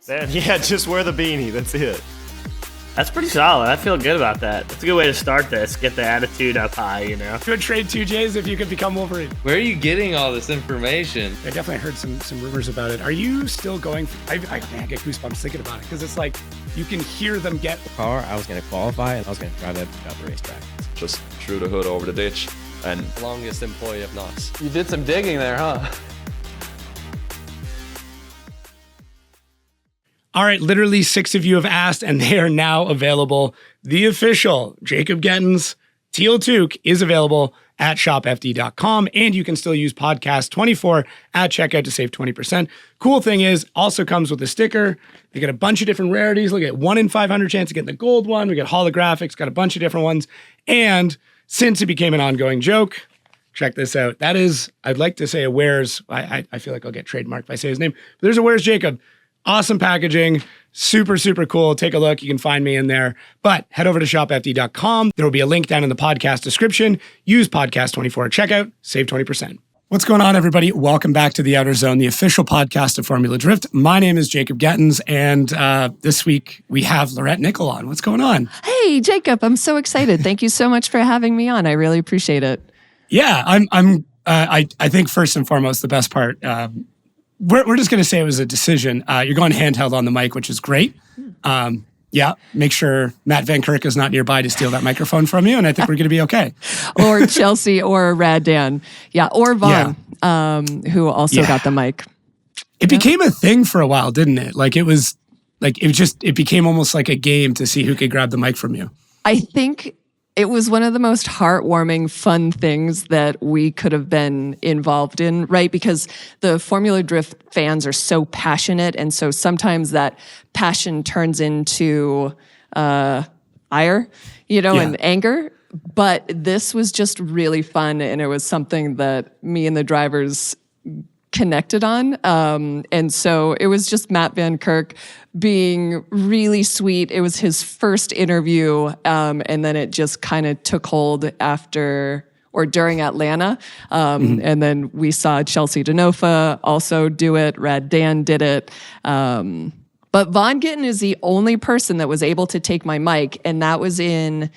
Yeah, just wear the beanie. That's it. That's pretty solid. I feel good about that. That's a good way to start this. Get the attitude up high, you know. Good trade 2 J's if you could become Wolverine. Where are you getting all this information? I definitely heard some rumors about it. Are you still going? I get goosebumps thinking about it because it's like you can hear them get. The car, I was going to qualify and I was going to drive that out the racetrack. Just threw the hood over the ditch and longest employee of Knox. You did some digging there, huh? All right, literally 6 of you have asked, and they are now available. The official Jacob Gettins Teal Toque is available at shopfd.com, and you can still use podcast 24 at checkout to save 20%. Cool thing is, also comes with a sticker. You get a bunch of different rarities. Look at 1 in 500 chance of getting the gold one. We got holographics, got a bunch of different ones. And since it became an ongoing joke, check this out. That is, I'd like to say a Where's, I feel like I'll get trademarked if I say his name, but there's a Where's Jacob. Awesome packaging, super, super cool. Take a look. You can find me in there. But head over to shopfd.com. There will be a link down in the podcast description. Use podcast 24 at checkout. Save 20%. What's going on, everybody? Welcome back to the Outerzone, the official podcast of Formula Drift. My name is Jacob Gettins, and this week we have Laurette Nicoll on. What's going on? Hey, Jacob. I'm so excited. Thank you so much for having me on. I really appreciate it. Yeah, I think first and foremost, the best part, we're just going to say it was a decision. You're going handheld on the mic, which is great. Yeah, make sure Matt Van Kirk is not nearby to steal that microphone from you, and I think we're going to be okay. Or Chelsea or Rad Dan. Yeah, or Vaughn, who also got the mic. It became a thing for a while, didn't it? It became almost like a game to see who could grab the mic from you. I think it was one of the most heartwarming, fun things that we could have been involved in, right? Because the Formula Drift fans are so passionate, and so sometimes that passion turns into ire, and anger. But this was just really fun, and it was something that me and the drivers connected on. And so it was just Matt Van Kirk being really sweet. It was his first interview, and then it just kind of took hold after or during Atlanta. And then we saw Chelsea Denofa also do it. Rad Dan did it. But Vaughn Gittin is the only person that was able to take my mic, and that was in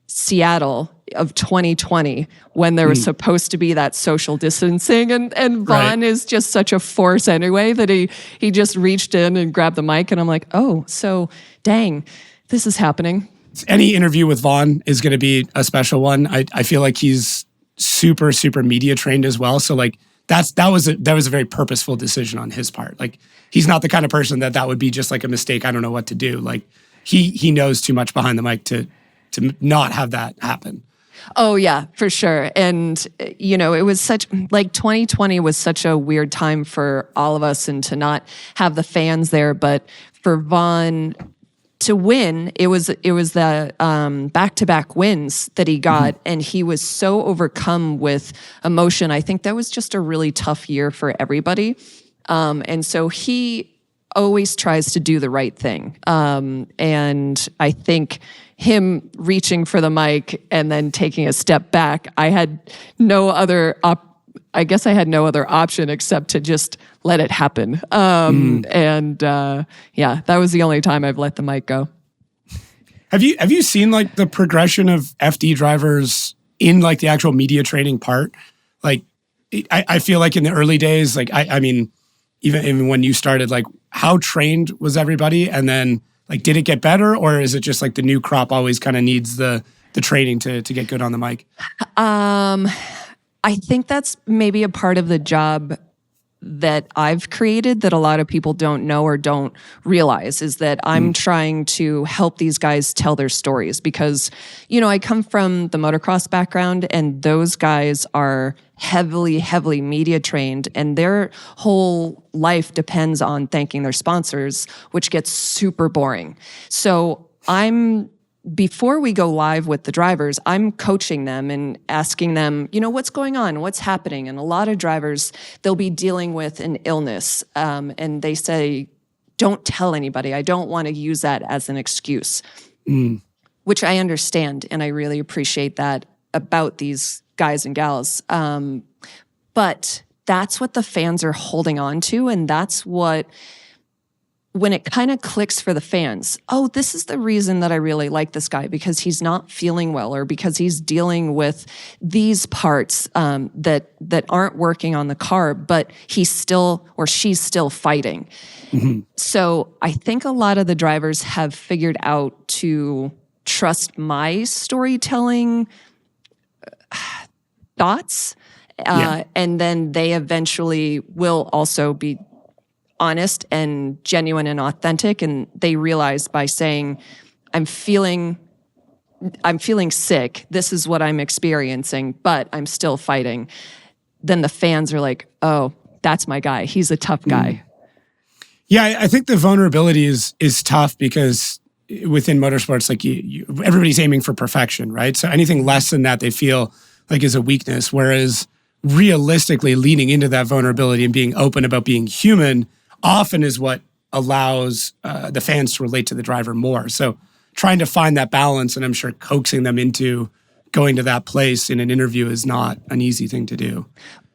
Seattle of 2020 when there was supposed to be that social distancing, and Vaughn is just such a force anyway that he just reached in and grabbed the mic, and I'm like, oh, so dang, this is happening. Any interview with Vaughn is going to be a special one. I feel like he's super, super media trained as well. So like that was a very purposeful decision on his part. Like he's not the kind of person that would be just like a mistake. I don't know what to do. Like he knows too much behind the mic to not have that happen. Oh yeah, for sure. And it was 2020 was such a weird time for all of us, and to not have the fans there, but for Vaughn to win, it was the back-to-back wins that he got, and he was so overcome with emotion. I think that was just a really tough year for everybody. And so he always tries to do the right thing. And I think him reaching for the mic and then taking a step back, I had no other option except to just let it happen. And that was the only time I've let the mic go. Have you seen like the progression of FD drivers in like the actual media training part? Like, I feel like in the early days, like I mean, even when you started, like how trained was everybody? And then like, did it get better, or is it just like the new crop always kind of needs the training to get good on the mic? I think that's maybe a part of the job that I've created that a lot of people don't know or don't realize, is that I'm trying to help these guys tell their stories, because, I come from the motocross background, and those guys are heavily, heavily media trained, and their whole life depends on thanking their sponsors, which gets super boring. So before we go live with the drivers, I'm coaching them and asking them, what's going on? What's happening? And a lot of drivers, they'll be dealing with an illness, and they say, don't tell anybody. I don't want to use that as an excuse, which I understand, and I really appreciate that about these guys and gals. But that's what the fans are holding on to, and that's what when it kind of clicks for the fans, oh, this is the reason that I really like this guy, because he's not feeling well, or because he's dealing with these parts that aren't working on the car, but he's still, or she's still fighting. So I think a lot of the drivers have figured out to trust my storytelling thoughts, and then they eventually will also be honest and genuine and authentic, and they realize by saying, I'm feeling sick, this is what I'm experiencing, but I'm still fighting, then the fans are like, oh, that's my guy, he's a tough guy. Yeah, I think the vulnerability is tough because within motorsports, like everybody's aiming for perfection, right? So anything less than that they feel like is a weakness, whereas realistically leaning into that vulnerability and being open about being human often is what allows the fans to relate to the driver more. So trying to find that balance, and I'm sure coaxing them into going to that place in an interview is not an easy thing to do.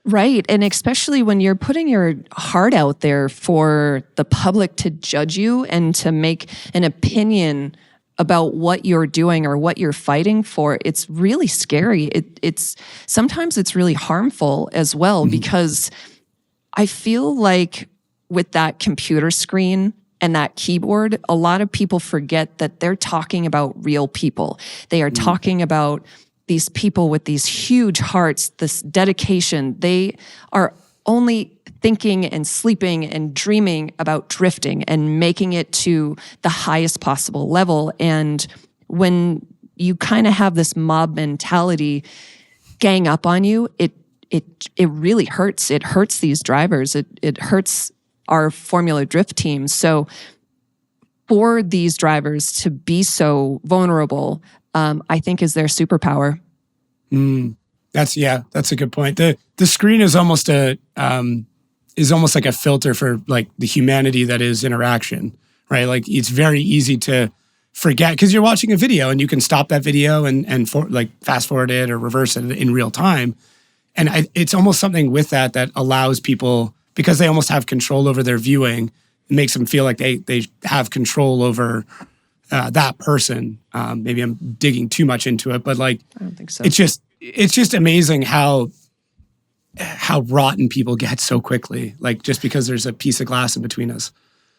Right. And especially when you're putting your heart out there for the public to judge you and to make an opinion about what you're doing or what you're fighting for, it's really scary. Sometimes it's really harmful as well, because I feel like with that computer screen and that keyboard, a lot of people forget that they're talking about real people. They are talking about these people with these huge hearts, this dedication. They are only thinking and sleeping and dreaming about drifting and making it to the highest possible level. And when you kind of have this mob mentality gang up on you, it really hurts. It hurts these drivers. It hurts our Formula Drift teams. So for these drivers to be so vulnerable, I think is their superpower. That's a good point. The screen is almost like a filter for like the humanity that is interaction, right? Like it's very easy to forget because you're watching a video and you can stop that video and fast forward it or reverse it in real time. And it's almost something with that allows people, because they almost have control over their viewing, it makes them feel like they have control over that person. Maybe I'm digging too much into it, but like, I don't think so. It's just amazing how rotten people get so quickly, like just because there's a piece of glass in between us.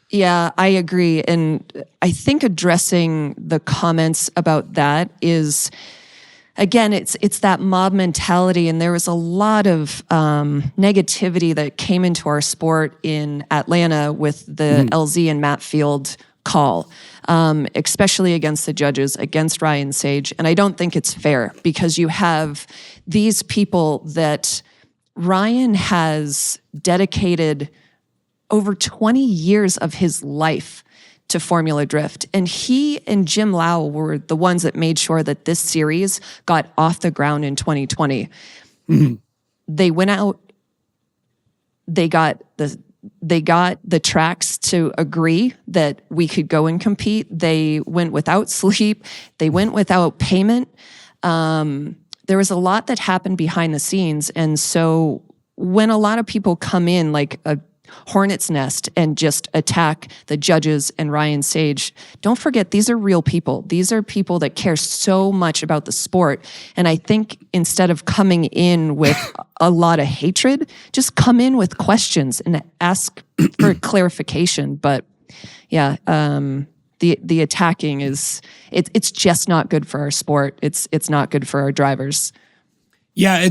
Yeah, I agree. And I think addressing the comments about that is, again, it's that mob mentality. And there was a lot of negativity that came into our sport in Atlanta with the LZ and Matt Field call, especially against the judges, against Ryan Sage. And I don't think it's fair, because you have these people that Ryan has dedicated over 20 years of his life to Formula Drift. And he and Jim Lau were the ones that made sure that this series got off the ground in 2020. They went out, they got the tracks to agree that we could go and compete. They went without sleep. They went without payment. There was a lot that happened behind the scenes. And so when a lot of people come in like a hornet's nest and just attack the judges and Ryan Sage, don't forget, these are real people. These are people that care so much about the sport. And I think instead of coming in with a lot of hatred, just come in with questions and ask for clarification. But yeah, the attacking it's just not good for our sport. It's not good for our drivers. Yeah,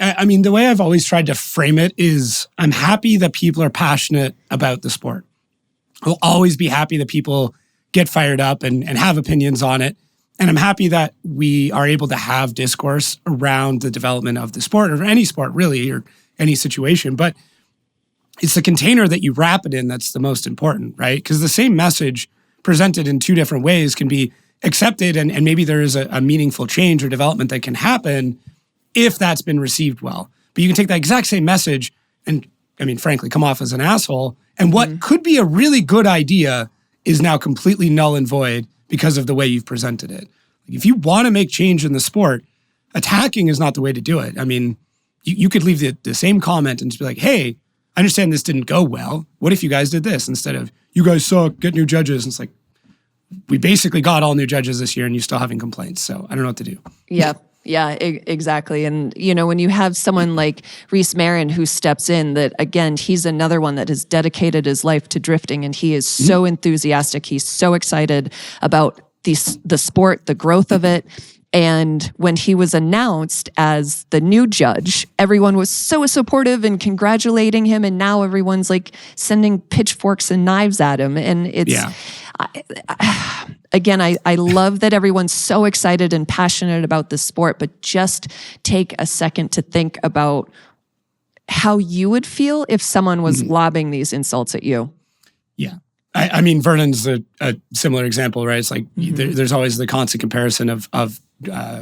I mean, the way I've always tried to frame it is I'm happy that people are passionate about the sport. I'll always be happy that people get fired up and have opinions on it. And I'm happy that we are able to have discourse around the development of the sport, or any sport really, or any situation. But it's the container that you wrap it in that's the most important, right? Because the same message presented in two different ways can be accepted, and maybe there is a meaningful change or development that can happen if that's been received well. But you can take that exact same message and, I mean, frankly, come off as an asshole. And what could be a really good idea is now completely null and void because of the way you've presented it. If you want to make change in the sport, attacking is not the way to do it. I mean, you could leave the same comment and just be like, hey, I understand this didn't go well. What if you guys did this instead of, you guys suck, get new judges? And it's like, we basically got all new judges this year and you still having complaints. So I don't know what to do. Yeah. Yeah, exactly. And, when you have someone like Reese Marin who steps in, that again, he's another one that has dedicated his life to drifting, and he is so enthusiastic. He's so excited about the sport, the growth of it. And when he was announced as the new judge, everyone was so supportive and congratulating him. And now everyone's like sending pitchforks and knives at him. And it's, again, I love that everyone's so excited and passionate about the sport, but just take a second to think about how you would feel if someone was lobbing these insults at you. Yeah. I mean, Vernon's a similar example, right? It's like there's always the constant comparison of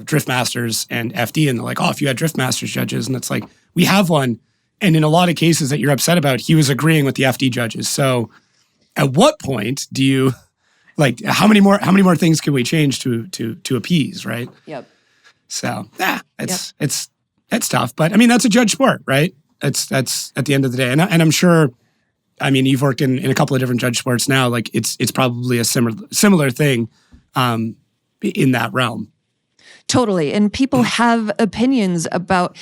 Drift Masters and FD, and they're like, oh, if you had Drift Masters judges, and it's like, we have one. And in a lot of cases that you're upset about, he was agreeing with the FD judges. So at what point do you, like, how many more things can we change to appease, right? Yep. So it's tough. But I mean, that's a judge sport, right? That's at the end of the day. And I'm sure, I mean, you've worked in a couple of different judge sports now. Like it's probably a similar thing in that realm. Totally. And people have opinions about,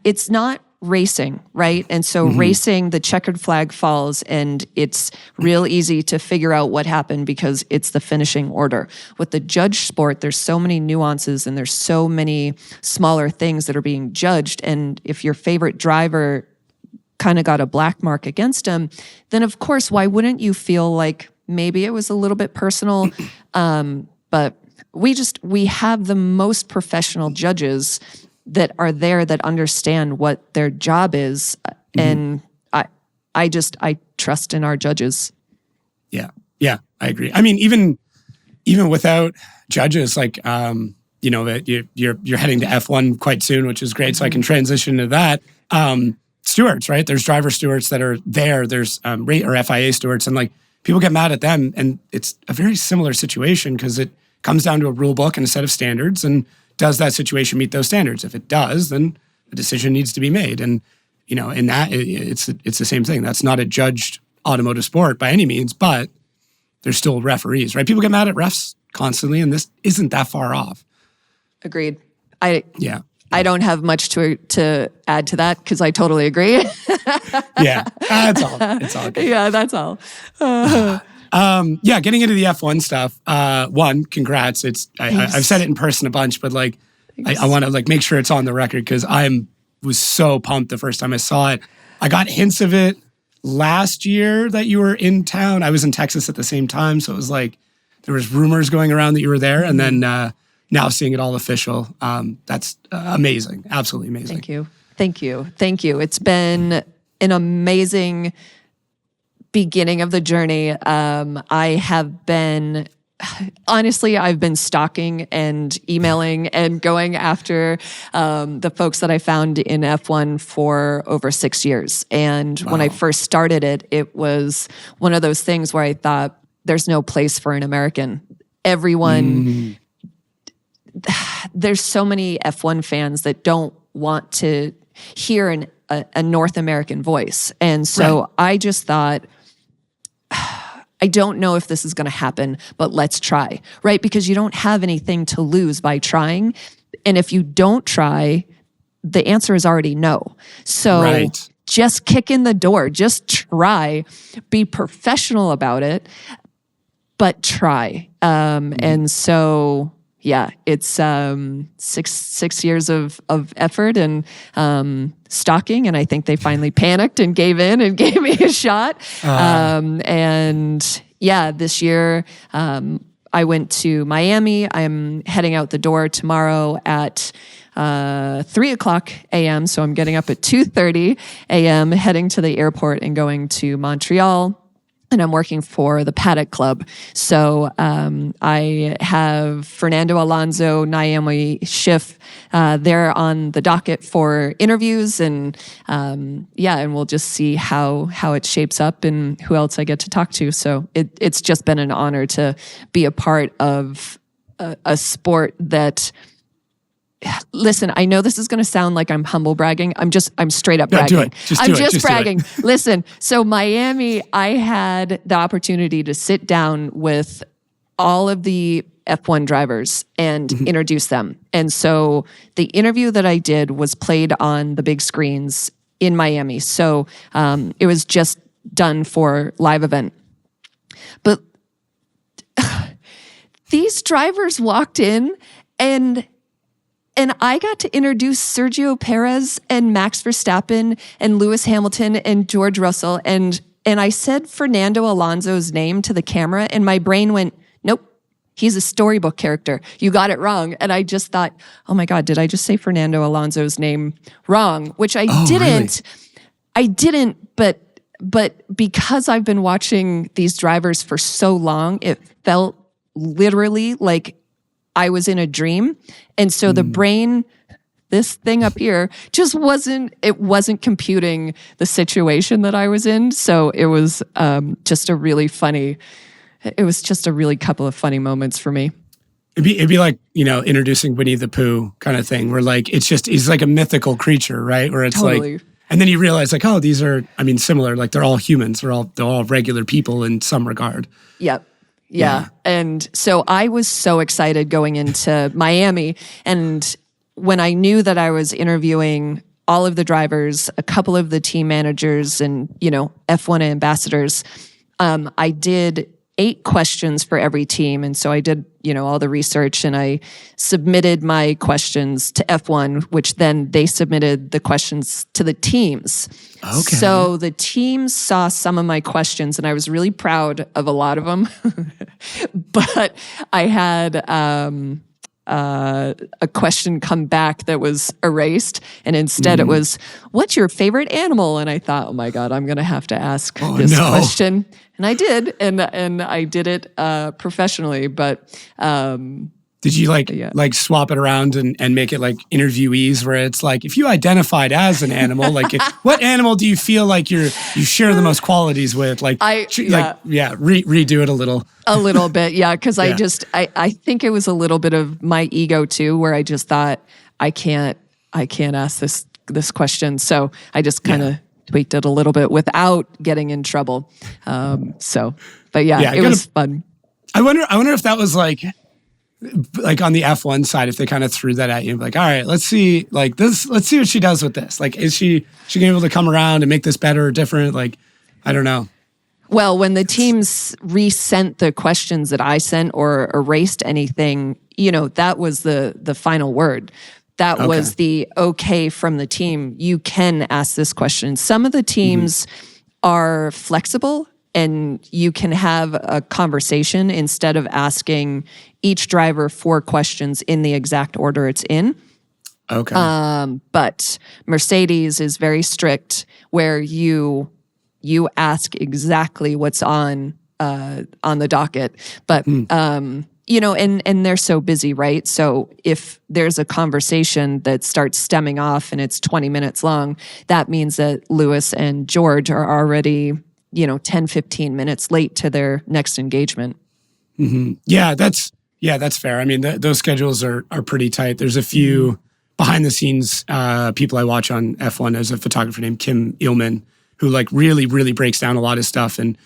it's not racing, right? And so racing, the checkered flag falls, and it's real easy to figure out what happened because it's the finishing order. With the judge sport, there's so many nuances and there's so many smaller things that are being judged. And if your favorite driver kind of got a black mark against him, then of course, why wouldn't you feel like maybe it was a little bit personal? But we have the most professional judges that are there that understand what their job is. And I trust in our judges. Yeah. Yeah, I agree. I mean, even without judges, like, that you're heading to F1 quite soon, which is great. So I can transition to that. Stewards, right? There's driver stewards that are there. There's or FIA stewards, and like people get mad at them, and it's a very similar situation because it comes down to a rule book and a set of standards. And does that situation meet those standards? If it does, then a decision needs to be made. And in that, it's the same thing. That's not a judged automotive sport by any means, but there's still referees, right? People get mad at refs constantly, and this isn't that far off. Agreed. I don't have much to add to that because I totally agree. Yeah, that's all. It's all good. Yeah, that's all. Getting into the F1 stuff. One, congrats. I've said it in person a bunch, but like I want to like make sure it's on the record because was so pumped the first time I saw it. I got hints of it last year that you were in town. I was in Texas at the same time, so it was like there was rumors going around that you were there, and then now seeing it all official, that's amazing. Absolutely amazing. Thank you. It's been an amazing beginning of the journey. I've been stalking and emailing and going after the folks that I found in F1 for over 6 years. And when I first started it was one of those things where I thought there's no place for an American. Everyone, there's so many F1 fans that don't want to hear a North American voice. And so I just thought, I don't know if this is going to happen, but let's try, right? Because you don't have anything to lose by trying. And if you don't try, the answer is already no. So just kick in the door, just try, be professional about it, but try. And so, yeah, it's 6 years of effort and stalking, and I think they finally panicked and gave in and gave me a shot. And yeah, this year I went to Miami. I'm heading out the door tomorrow at 3:00 a.m. So I'm getting up at 2:30 a.m., heading to the airport and going to Montreal. And I'm working for the Paddock Club. So I have Fernando Alonso, Naomi Schiff, they're on the docket for interviews. And and we'll just see how it shapes up and who else I get to talk to. So it's just been an honor to be a part of a sport that listen, I know this is going to sound like I'm humble bragging. I'm straight up No, bragging. do it. Just I'm do it. just Just do it. bragging. Listen, so Miami, I had the opportunity to sit down with all of the F1 drivers and introduce them. And so the interview that I did was played on the big screens in Miami. So it was just done for live event. But these drivers walked in and I got to introduce Sergio Perez and Max Verstappen and Lewis Hamilton and George Russell. And I said Fernando Alonso's name to the camera and my brain went, nope, he's a storybook character. You got it wrong. And I just thought, oh my God, did I just say Fernando Alonso's name wrong? Which I didn't. Really? I didn't, but because I've been watching these drivers for so long, it felt literally like I was in a dream. And so the brain, this thing up here, just wasn't computing the situation that I was in. So it was just a really couple of funny moments for me. It'd be like, introducing Winnie the Pooh kind of thing where like, he's like a mythical creature, right? Where it's Totally. like, and then you realize like, oh, these are, similar. Like they're all humans. They're all regular people in some regard. Yep. Yeah. And so I was so excited going into Miami. And when I knew that I was interviewing all of the drivers, a couple of the team managers and, F1 ambassadors, I did 8 questions for every team. And so I did, all the research and I submitted my questions to F1, which then they submitted the questions to the teams. Okay. So the teams saw some of my questions and I was really proud of a lot of them. But I had a question come back that was erased. And instead it was, what's your favorite animal? And I thought, oh my God, I'm going to have to ask this question. And I did, and I did it professionally. But did you like swap it around and make it like interviewees, where it's like if you identified as an animal, like what animal do you feel like you share the most qualities with? Like redo it a little. A little bit, yeah, because I think it was a little bit of my ego too, where I just thought I can't ask this question, so I just kind of tweaked it a little bit without getting in trouble. But it was fun. I wonder if that was like on the F1 side, if they kind of threw that at you, like, all right, let's see what she does with this. Like, is she able to come around and make this better or different? Like, I don't know. Well, when the teams resent the questions that I sent or erased anything, that was the final word. That was the okay from the team. You can ask this question. Some of the teams are flexible and you can have a conversation instead of asking each driver 4 questions in the exact order it's in. Okay. But Mercedes is very strict where you ask exactly what's on the docket. But and they're so busy, right? So if there's a conversation that starts stemming off and it's 20 minutes long, that means that Lewis and George are already, 10, 15 minutes late to their next engagement. Mm-hmm. Yeah, that's fair. I mean, those schedules are pretty tight. There's a few behind the scenes people I watch on F1. There's a photographer named Kim Illman who like really, really breaks down a lot of stuff. And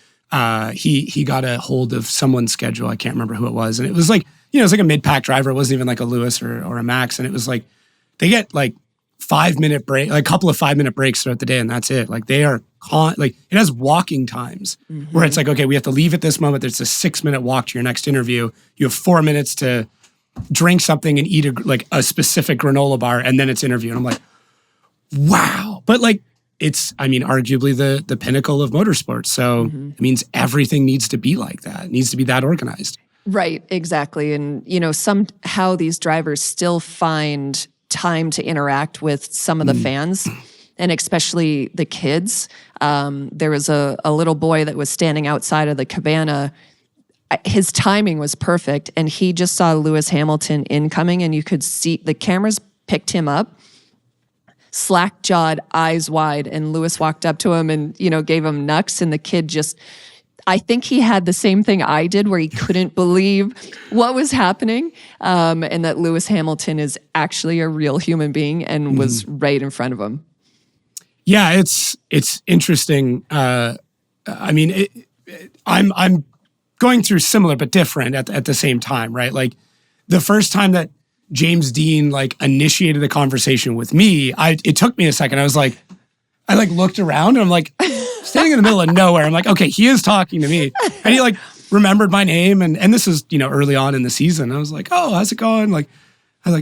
he got a hold of someone's schedule. I can't remember who it was. And it was like, it was like a mid-pack driver. It wasn't even like a Lewis or a Max. And it was like, they get like 5-minute break, like a couple of 5-minute breaks throughout the day. And that's it. Like they are it has walking times where it's like, okay, we have to leave at this moment. There's a 6-minute walk to your next interview. You have 4 minutes to drink something and eat a specific granola bar. And then it's interview. And I'm like, wow. But like, it's, arguably the pinnacle of motorsports. So it means everything needs to be like that. It needs to be that organized. Right, exactly. And, somehow these drivers still find time to interact with some of the fans and especially the kids. There was a little boy that was standing outside of the cabana. His timing was perfect. And he just saw Lewis Hamilton incoming and you could see the cameras picked him up. Slack-jawed, eyes wide, and Lewis walked up to him and, gave him knucks, and the kid just, I think he had the same thing I did where he couldn't believe what was happening, and that Lewis Hamilton is actually a real human being and was right in front of him. Yeah, it's interesting. I mean, I'm going through similar but different at the same time, right? Like the first time that James Dean like initiated the conversation with me, it took me a second. I looked around and I'm like standing in the middle of nowhere. I'm like, okay, he is talking to me, and he like remembered my name, and this is early on in the season. I was like, oh, how's it going? Like, I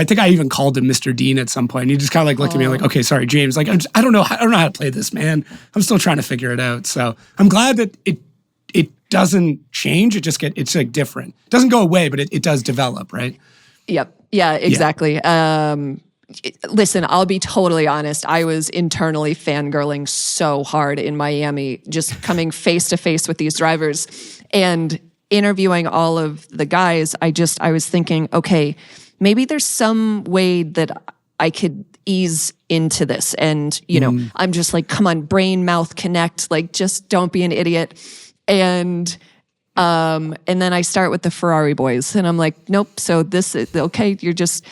think I even called him Mr. Dean at some point. And he just kind of like looked at me like, okay, sorry, James. Like, I don't know how to play this, man. I'm still trying to figure it out. So I'm glad that it doesn't change. It's like different. It doesn't go away, but it does develop, right? Yep. Yeah, exactly. Yeah. Listen, I'll be totally honest. I was internally fangirling so hard in Miami, just coming face to face with these drivers and interviewing all of the guys. I was thinking, okay, maybe there's some way that I could ease into this. And, I'm just like, come on, brain, mouth, connect. Like, just don't be an idiot. And then I start with the Ferrari boys and I'm like, nope. So this is okay. You're just,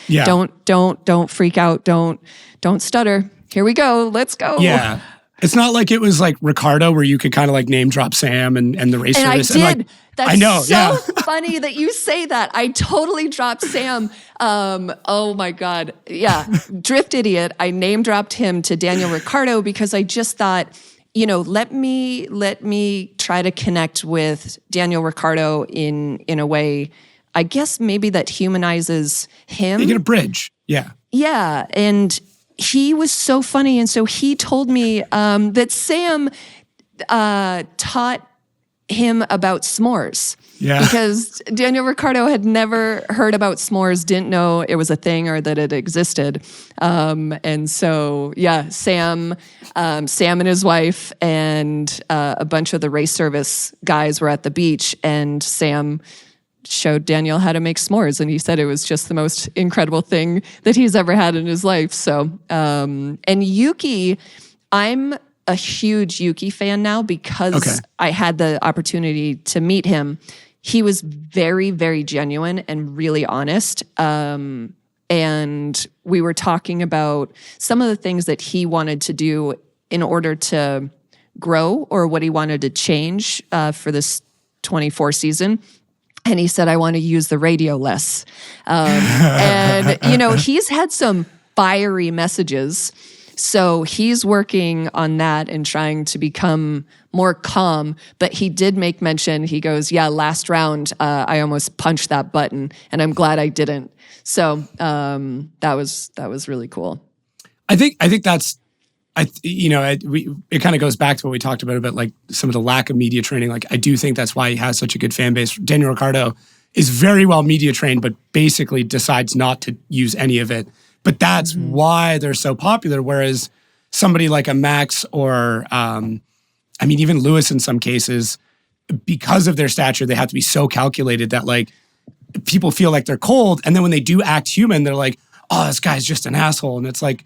don't freak out. Don't stutter. Here we go. Let's go. Yeah. It's not like it was like Ricardo where you could kind of like name drop Sam and the race and service. I did. And like, That's I know, so funny that you say that. I totally dropped Sam. Oh my God. Yeah. Drift idiot. I name dropped him to Daniel Ricciardo because I just thought, let me try to connect with Daniel Ricciardo in a way, I guess maybe that humanizes him. You get a bridge. Yeah. Yeah. And he was so funny. And so he told me that Sam taught him about s'mores. Yeah. Because Daniel Ricciardo had never heard about s'mores, didn't know it was a thing or that it existed. And so, yeah, Sam and his wife and a bunch of the race service guys were at the beach, and Sam showed Daniel how to make s'mores, and he said it was just the most incredible thing that he's ever had in his life. So, and Yuki, I'm a huge Yuki fan now because I had the opportunity to meet him. He was very, very genuine and really honest. And we were talking about some of the things that he wanted to do in order to grow or what he wanted to change for this 24 season. And he said, I want to use the radio less. And, he's had some fiery messages. So he's working on that and trying to become more calm. But he did make mention, he goes, yeah, last round, I almost punched that button and I'm glad I didn't. So that was really cool. I think that's, it kind of goes back to what we talked about like some of the lack of media training. Like, I do think that's why he has such a good fan base. Daniel Ricciardo is very well media trained, but basically decides not to use any of it. But that's why they're so popular. Whereas somebody like a Max or, even Lewis in some cases, because of their stature, they have to be so calculated that like people feel like they're cold. And then when they do act human, they're like, oh, this guy's just an asshole. And it's like,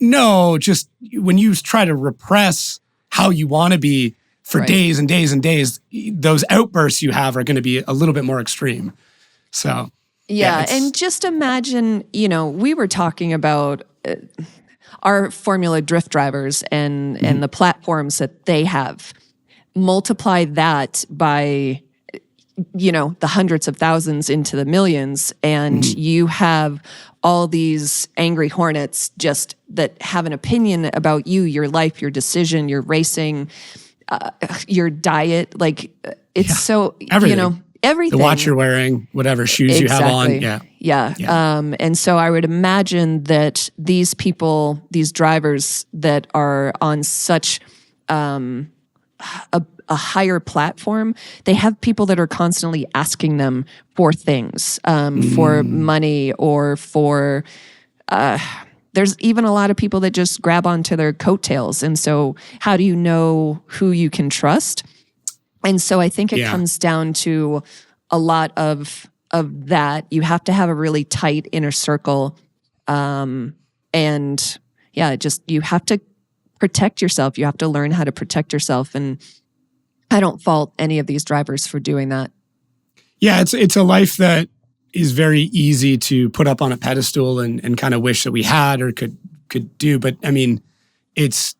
no, just when you try to repress how you want to be for days and days and days, those outbursts you have are going to be a little bit more extreme. So... Yeah, and just imagine, we were talking about our Formula Drift drivers and the platforms that they have. Multiply that by, the hundreds of thousands into the millions, and you have all these angry hornets just that have an opinion about you, your life, your decision, your racing, your diet. Like, it's so, everything. Everything. The watch you're wearing, whatever shoes you have on. Yeah. And so I would imagine that these people, these drivers that are on such a higher platform, they have people that are constantly asking them for things, for money or for... there's even a lot of people that just grab onto their coattails. And so how do you know who you can trust? And so I think it comes down to a lot of that. You have to have a really tight inner circle. You have to protect yourself. You have to learn how to protect yourself. And I don't fault any of these drivers for doing that. Yeah, it's a life that is very easy to put up on a pedestal and kind of wish that we had or could do. But I mean, it's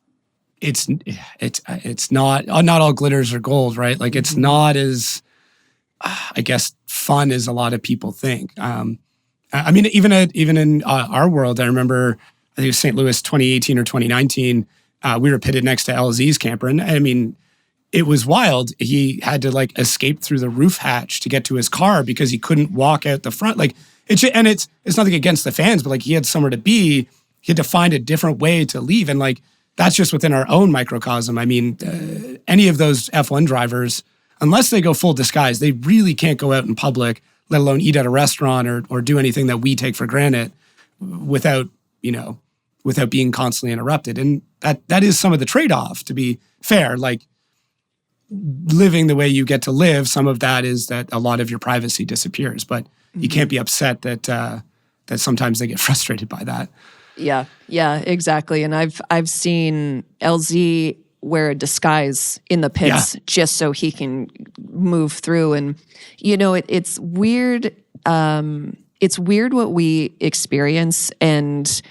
not all glitters or gold, right? Like it's not as, I guess, fun as a lot of people think. I mean, even in our world, I remember, I think it was St. Louis 2018 or 2019, we were pitted next to LZ's camper. And I mean, it was wild. He had to like escape through the roof hatch to get to his car because he couldn't walk out the front. Like it's nothing against the fans, but like he had somewhere to be. He had to find a different way to leave. And like, that's just within our own microcosm. I mean, any of those F1 drivers, unless they go full disguise, they really can't go out in public, let alone eat at a restaurant or do anything that we take for granted without being constantly interrupted. And that is some of the trade-off, to be fair. Like living the way you get to live, some of that is that a lot of your privacy disappears, but you can't be upset that sometimes they get frustrated by that. Yeah, exactly. And I've seen LZ wear a disguise in the pits just so he can move through. And it's weird. It's weird what we experience, and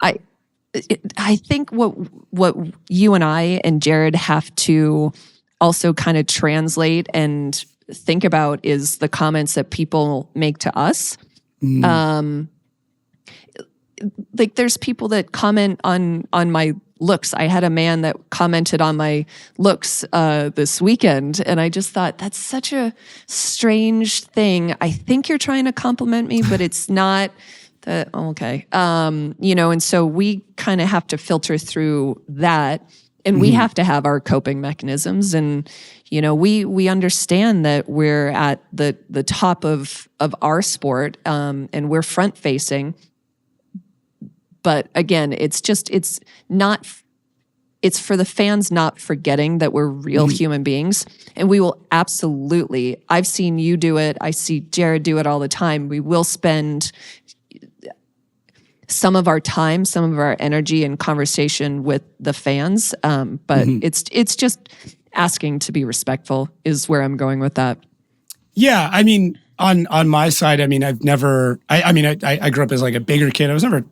I think what you and I and Jared have to also kind of translate and think about is the comments that people make to us. Like there's people that comment on my looks. I had a man that commented on my looks this weekend, and I just thought, that's such a strange thing. I think you're trying to compliment me, but it's not that okay. And so we kind of have to filter through that, and we have to have our coping mechanisms. And we understand that we're at the top of our sport, and we're front facing. But again, it's for the fans not forgetting that we're real human beings. And we will absolutely, I've seen you do it. I see Jared do it all the time. We will spend some of our time, some of our energy and conversation with the fans. But it's just asking to be respectful is where I'm going with that. Yeah. I mean, on my side, I mean, I grew up as like a bigger kid. I was never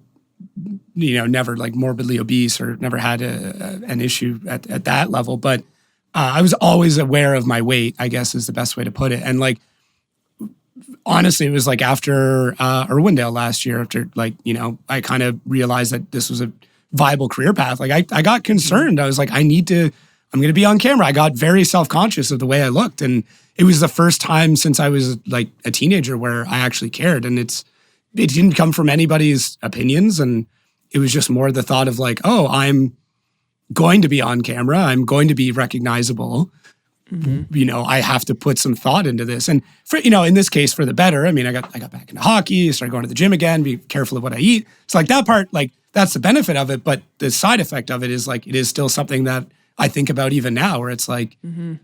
like morbidly obese or never had an issue at that level. But I was always aware of my weight, I guess is the best way to put it. And like, honestly, it was like after Irwindale last year, after like, I kind of realized that this was a viable career path. Like I got concerned. I was like, I'm going to be on camera. I got very self-conscious of the way I looked. And it was the first time since I was like a teenager where I actually cared. And it didn't come from anybody's opinions. And it was just more the thought of like, oh, I'm going to be on camera. I'm going to be recognizable. I have to put some thought into this. And for, in this case, for the better, I mean, I got back into hockey, started going to the gym again, be careful of what I eat. So like that part, like that's the benefit of it. But the side effect of it is like, it is still something that I think about even now, where it's like, and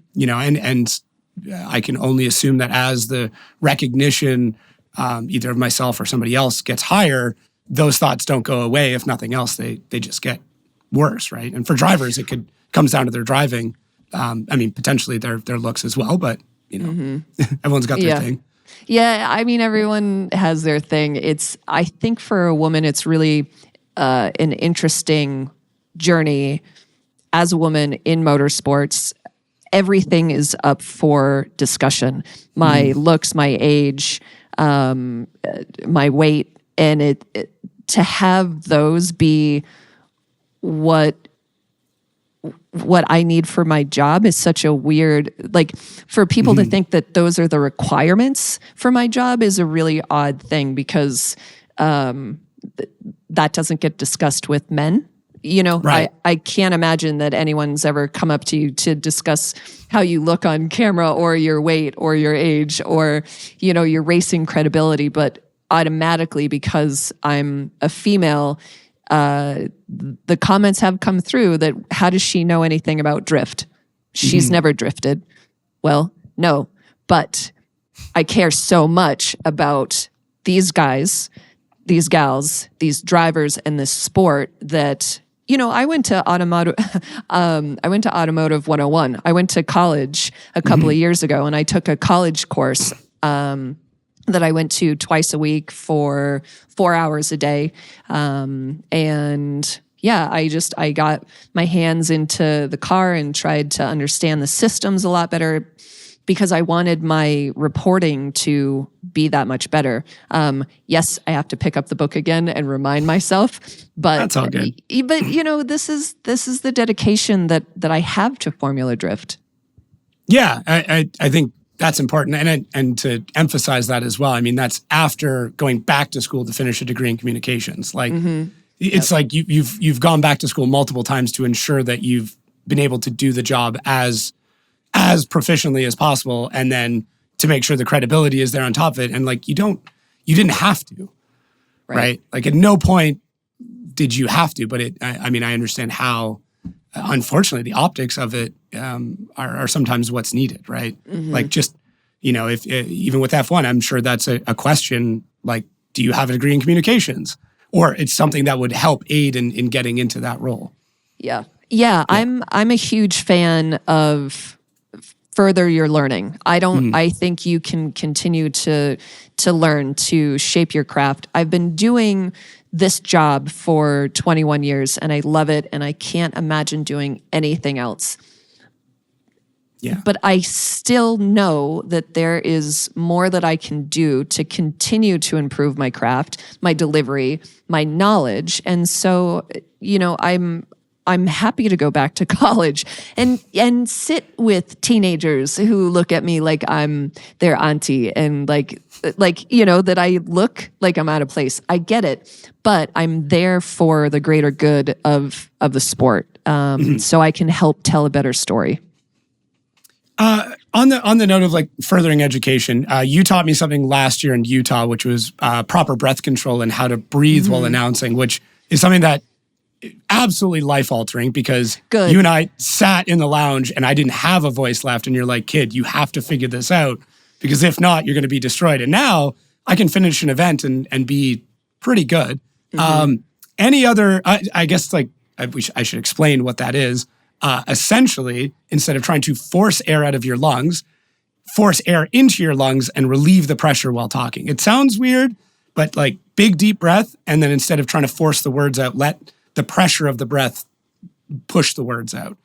I can only assume that as the recognition, either of myself or somebody else gets higher, those thoughts don't go away. If nothing else, they just get worse, right? And for drivers, it comes down to their driving. I mean, potentially their looks as well, but everyone's got their thing. Yeah, I mean, everyone has their thing. I think for a woman, it's really an interesting journey as a woman in motorsports. Everything is up for discussion. My looks, my age, my weight, and to have those be what I need for my job is such a weird, like for people to think that those are the requirements for my job is a really odd thing, because that doesn't get discussed with men. Right. I can't imagine that anyone's ever come up to you to discuss how you look on camera or your weight or your age or, your racing credibility. But automatically, because I'm a female, the comments have come through that how does she know anything about drift? She's never drifted. Well, no, but I care so much about these guys, these gals, these drivers and this sport that I went to automotive. I went to automotive 101. I went to college a couple of years ago, and I took a college course that I went to twice a week for 4 hours a day. And yeah, I got my hands into the car and tried to understand the systems a lot better because I wanted my reporting to be that much better. Yes, I have to pick up the book again and remind myself, but that's all good. But this is the dedication that I have to Formula Drift. Yeah, I think that's important, and to emphasize that as well. I mean, that's after going back to school to finish a degree in communications. Like, it's like you've gone back to school multiple times to ensure that you've been able to do the job as proficiently as possible, and then to make sure the credibility is there on top of it. And like, you didn't have to, right? Like, at no point did you have to, but I mean, I understand how, unfortunately, the optics of it are sometimes what's needed, right? Like, just, if even with F1, I'm sure that's a question, like, do you have a degree in communications? Or it's something that would help aid in getting into that role. Yeah. I'm a huge fan of further your learning. I think you can continue to learn, to shape your craft. I've been doing this job for 21 years and I love it, and I can't imagine doing anything else. Yeah. But I still know that there is more that I can do to continue to improve my craft, my delivery, my knowledge. And so, I'm happy to go back to college and sit with teenagers who look at me like I'm their auntie and like that I look like I'm out of place. I get it, but I'm there for the greater good of the sport, so I can help tell a better story. On the note of like furthering education, you taught me something last year in Utah, which was proper breath control and how to breathe while announcing, which is something that absolutely life altering, because you and I sat in the lounge and I didn't have a voice left, and you're like, kid, you have to figure this out, because if not, you're going to be destroyed. And now I can finish an event and be pretty good. Any other, I guess, like, I should explain what that is. Essentially, instead of trying to force air out of your lungs, force air into your lungs and relieve the pressure while talking. It sounds weird, but like, big deep breath, and then instead of trying to force the words out, let the pressure of the breath push the words out.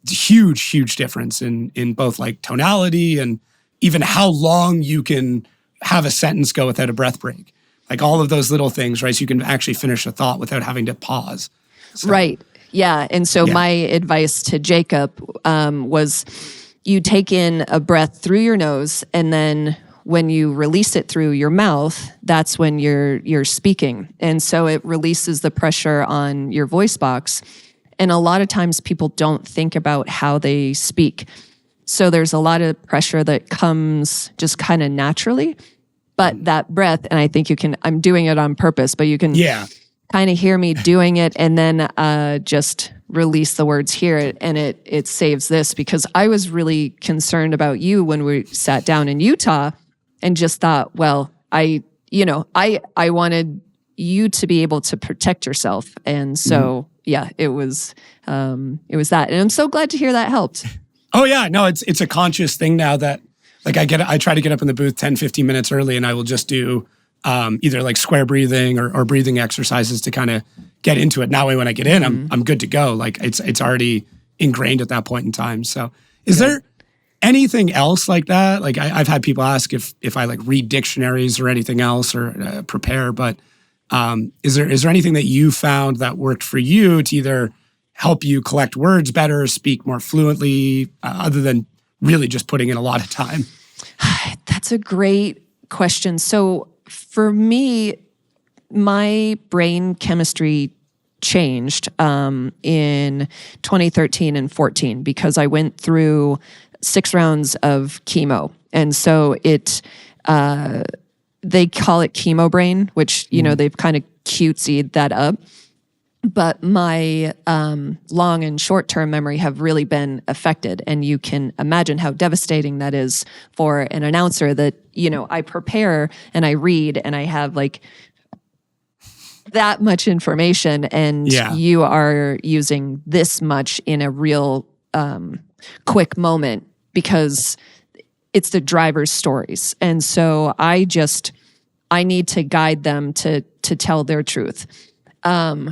Huge difference in both like tonality and even how long you can have a sentence go without a breath break. Like, all of those little things, right? So you can actually finish a thought without having to pause. So, right. Yeah. And so my advice to Jacob was, you take in a breath through your nose, and then when you release it through your mouth, that's when you're speaking. And so it releases the pressure on your voice box. And a lot of times people don't think about how they speak. So there's a lot of pressure that comes just kind of naturally. But that breath, and I think I'm doing it on purpose, but you can kind of hear me doing it, and then just release the words here, and it saves this, because I was really concerned about you when we sat down in Utah, and just thought, well, I wanted you to be able to protect yourself, and so it was that, and I'm so glad to hear that helped. Oh yeah, no, it's a conscious thing now that, like, I try to get up in the booth 10, 15 minutes early, and I will just do either like square breathing or breathing exercises to kind of get into it. Now when I get in, I'm good to go. Like, it's already ingrained at that point in time. So is there anything else like that? Like, I've had people ask if I like read dictionaries or anything else, or prepare, but is there anything that you found that worked for you to either help you collect words better, speak more fluently, other than really just putting in a lot of time? That's a great question. So for me, my brain chemistry changed in 2013 and 14, because I went through 6 rounds of chemo. And so they call it chemo brain, which, they've kind of cutesied that up. But my long and short-term memory have really been affected. And you can imagine how devastating that is for an announcer that, I prepare and I read and I have like that much information and Yeah. you are using this much in a real quick moment because it's the driver's stories. And so I need to guide them to tell their truth.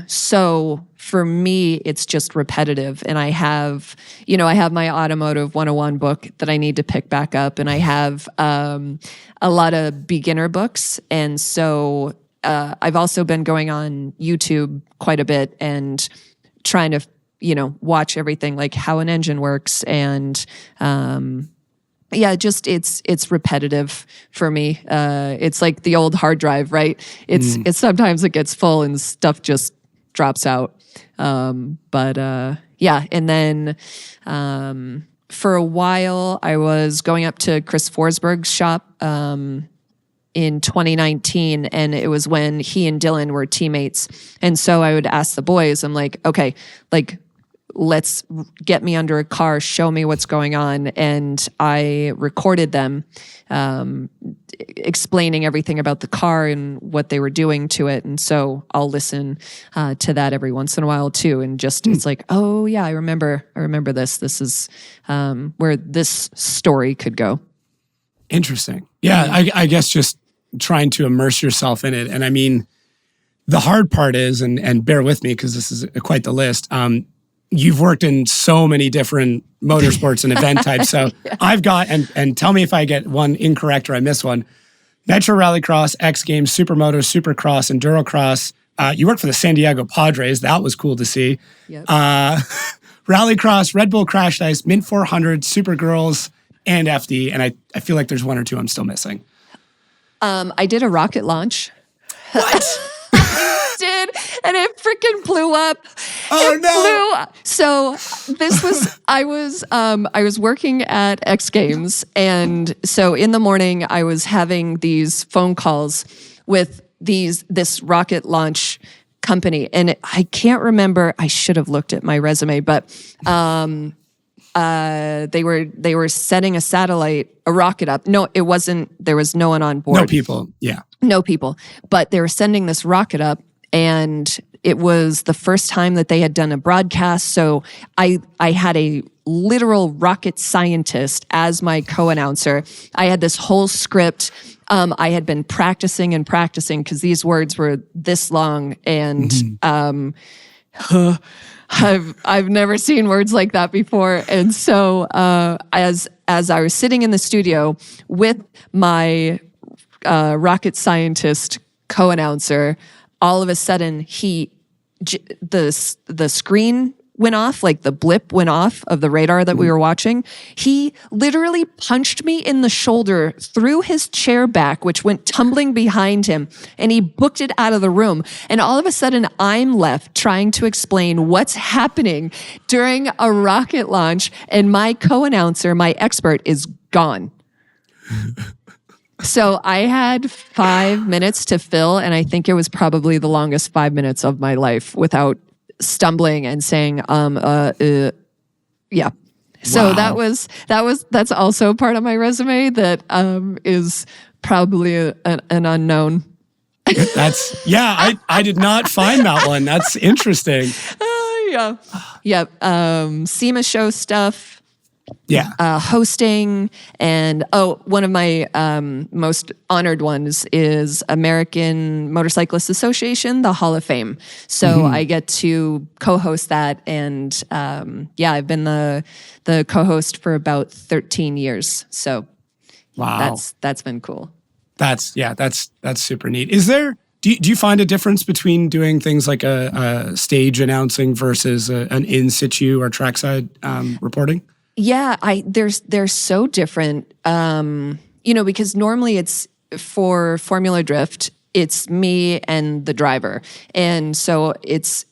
So for me, it's just repetitive. And I have my Automotive 101 book that I need to pick back up. And I have a lot of beginner books. And so I've also been going on YouTube quite a bit and trying to, watch everything like how an engine works. And it's repetitive for me. It's like the old hard drive, right? It's sometimes it gets full and stuff just drops out. And then for a while I was going up to Chris Forsberg's shop in 2019, and it was when he and Dylan were teammates. And so I would ask the boys, I'm like, okay, like, let's get me under a car, show me what's going on. And I recorded them explaining everything about the car and what they were doing to it. And so I'll listen to that every once in a while too. And just, it's like, oh yeah, I remember this. This is where this story could go. Interesting. Yeah, I guess just trying to immerse yourself in it. And I mean, the hard part is, and bear with me because this is quite the list, you've worked in so many different motorsports and event types. So I've got, and tell me if I get one incorrect or I miss one, Metro Rallycross, X Games, Supermoto, Supercross, Endurocross. You worked for the San Diego Padres. That was cool to see. Yep. Rallycross, Red Bull Crash Ice, Mint 400, Supergirls, and FD. And I feel like there's one or two I'm still missing. I did a rocket launch. What? Did, and it freaking blew up. Oh no! So this was I was working at X Games, and so in the morning I was having these phone calls with this rocket launch company, and I can't remember. I should have looked at my resume, but they were setting a rocket up. No, it wasn't. There was no one on board. No people. Yeah. No people, but they were sending this rocket up, and it was the first time that they had done a broadcast. So I had a literal rocket scientist as my co-announcer. I had this whole script. I had been practicing because these words were this long, and I've never seen words like that before. And so as I was sitting in the studio with my rocket scientist co-announcer, all of a sudden the screen went off, like the blip went off of the radar that we were watching. He literally punched me in the shoulder, threw his chair back, which went tumbling behind him, and he booked it out of the room. And all of a sudden, I'm left trying to explain what's happening during a rocket launch, and my co-announcer, my expert, is gone. So I had 5 minutes to fill, and I think it was probably the longest 5 minutes of my life without stumbling and saying, yeah. So Wow. that's also part of my resume that is probably an unknown. I did not find that one. That's interesting. SEMA show stuff. Yeah. Hosting, and one of my most honored ones is American Motorcyclists Association, the Hall of Fame. So I get to co-host that, and I've been the co-host for about 13 years. So Wow. that's been cool. That's super neat. Do you find a difference between doing things like a stage announcing versus an in situ or trackside reporting? Yeah, they're so different. Because normally it's for Formula Drift, it's me and the driver. And so it's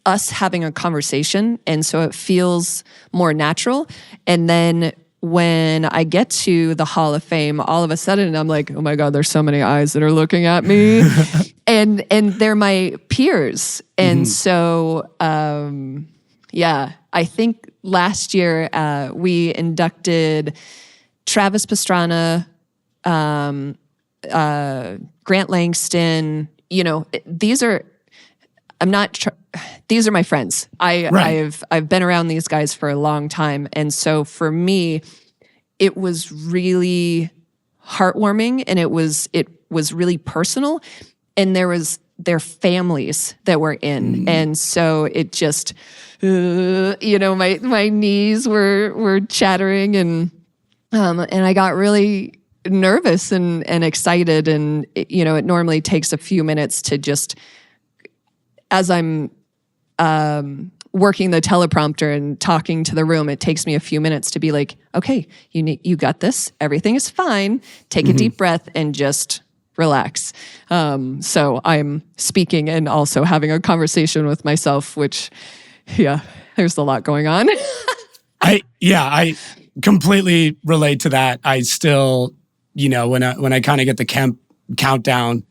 us having a conversation, and so it feels more natural. And then when I get to the Hall of Fame, all of a sudden I'm like, oh my God, there's so many eyes that are looking at me. and they're my peers. And so I think last year we inducted Travis Pastrana, Grant Langston, these are my friends. I've been around these guys for a long time. And so for me, it was really heartwarming, and it was really personal. And there was their families that were in. And so it just, my knees were chattering, and I got really nervous and excited. And, it normally takes a few minutes to just, as I'm working the teleprompter and talking to the room, it takes me a few minutes to be like, okay, you got this. Everything is fine. Take a deep breath and just relax. So I'm speaking and also having a conversation with myself, which, there's a lot going on. I completely relate to that. I still, when I kind of get the Kemp countdown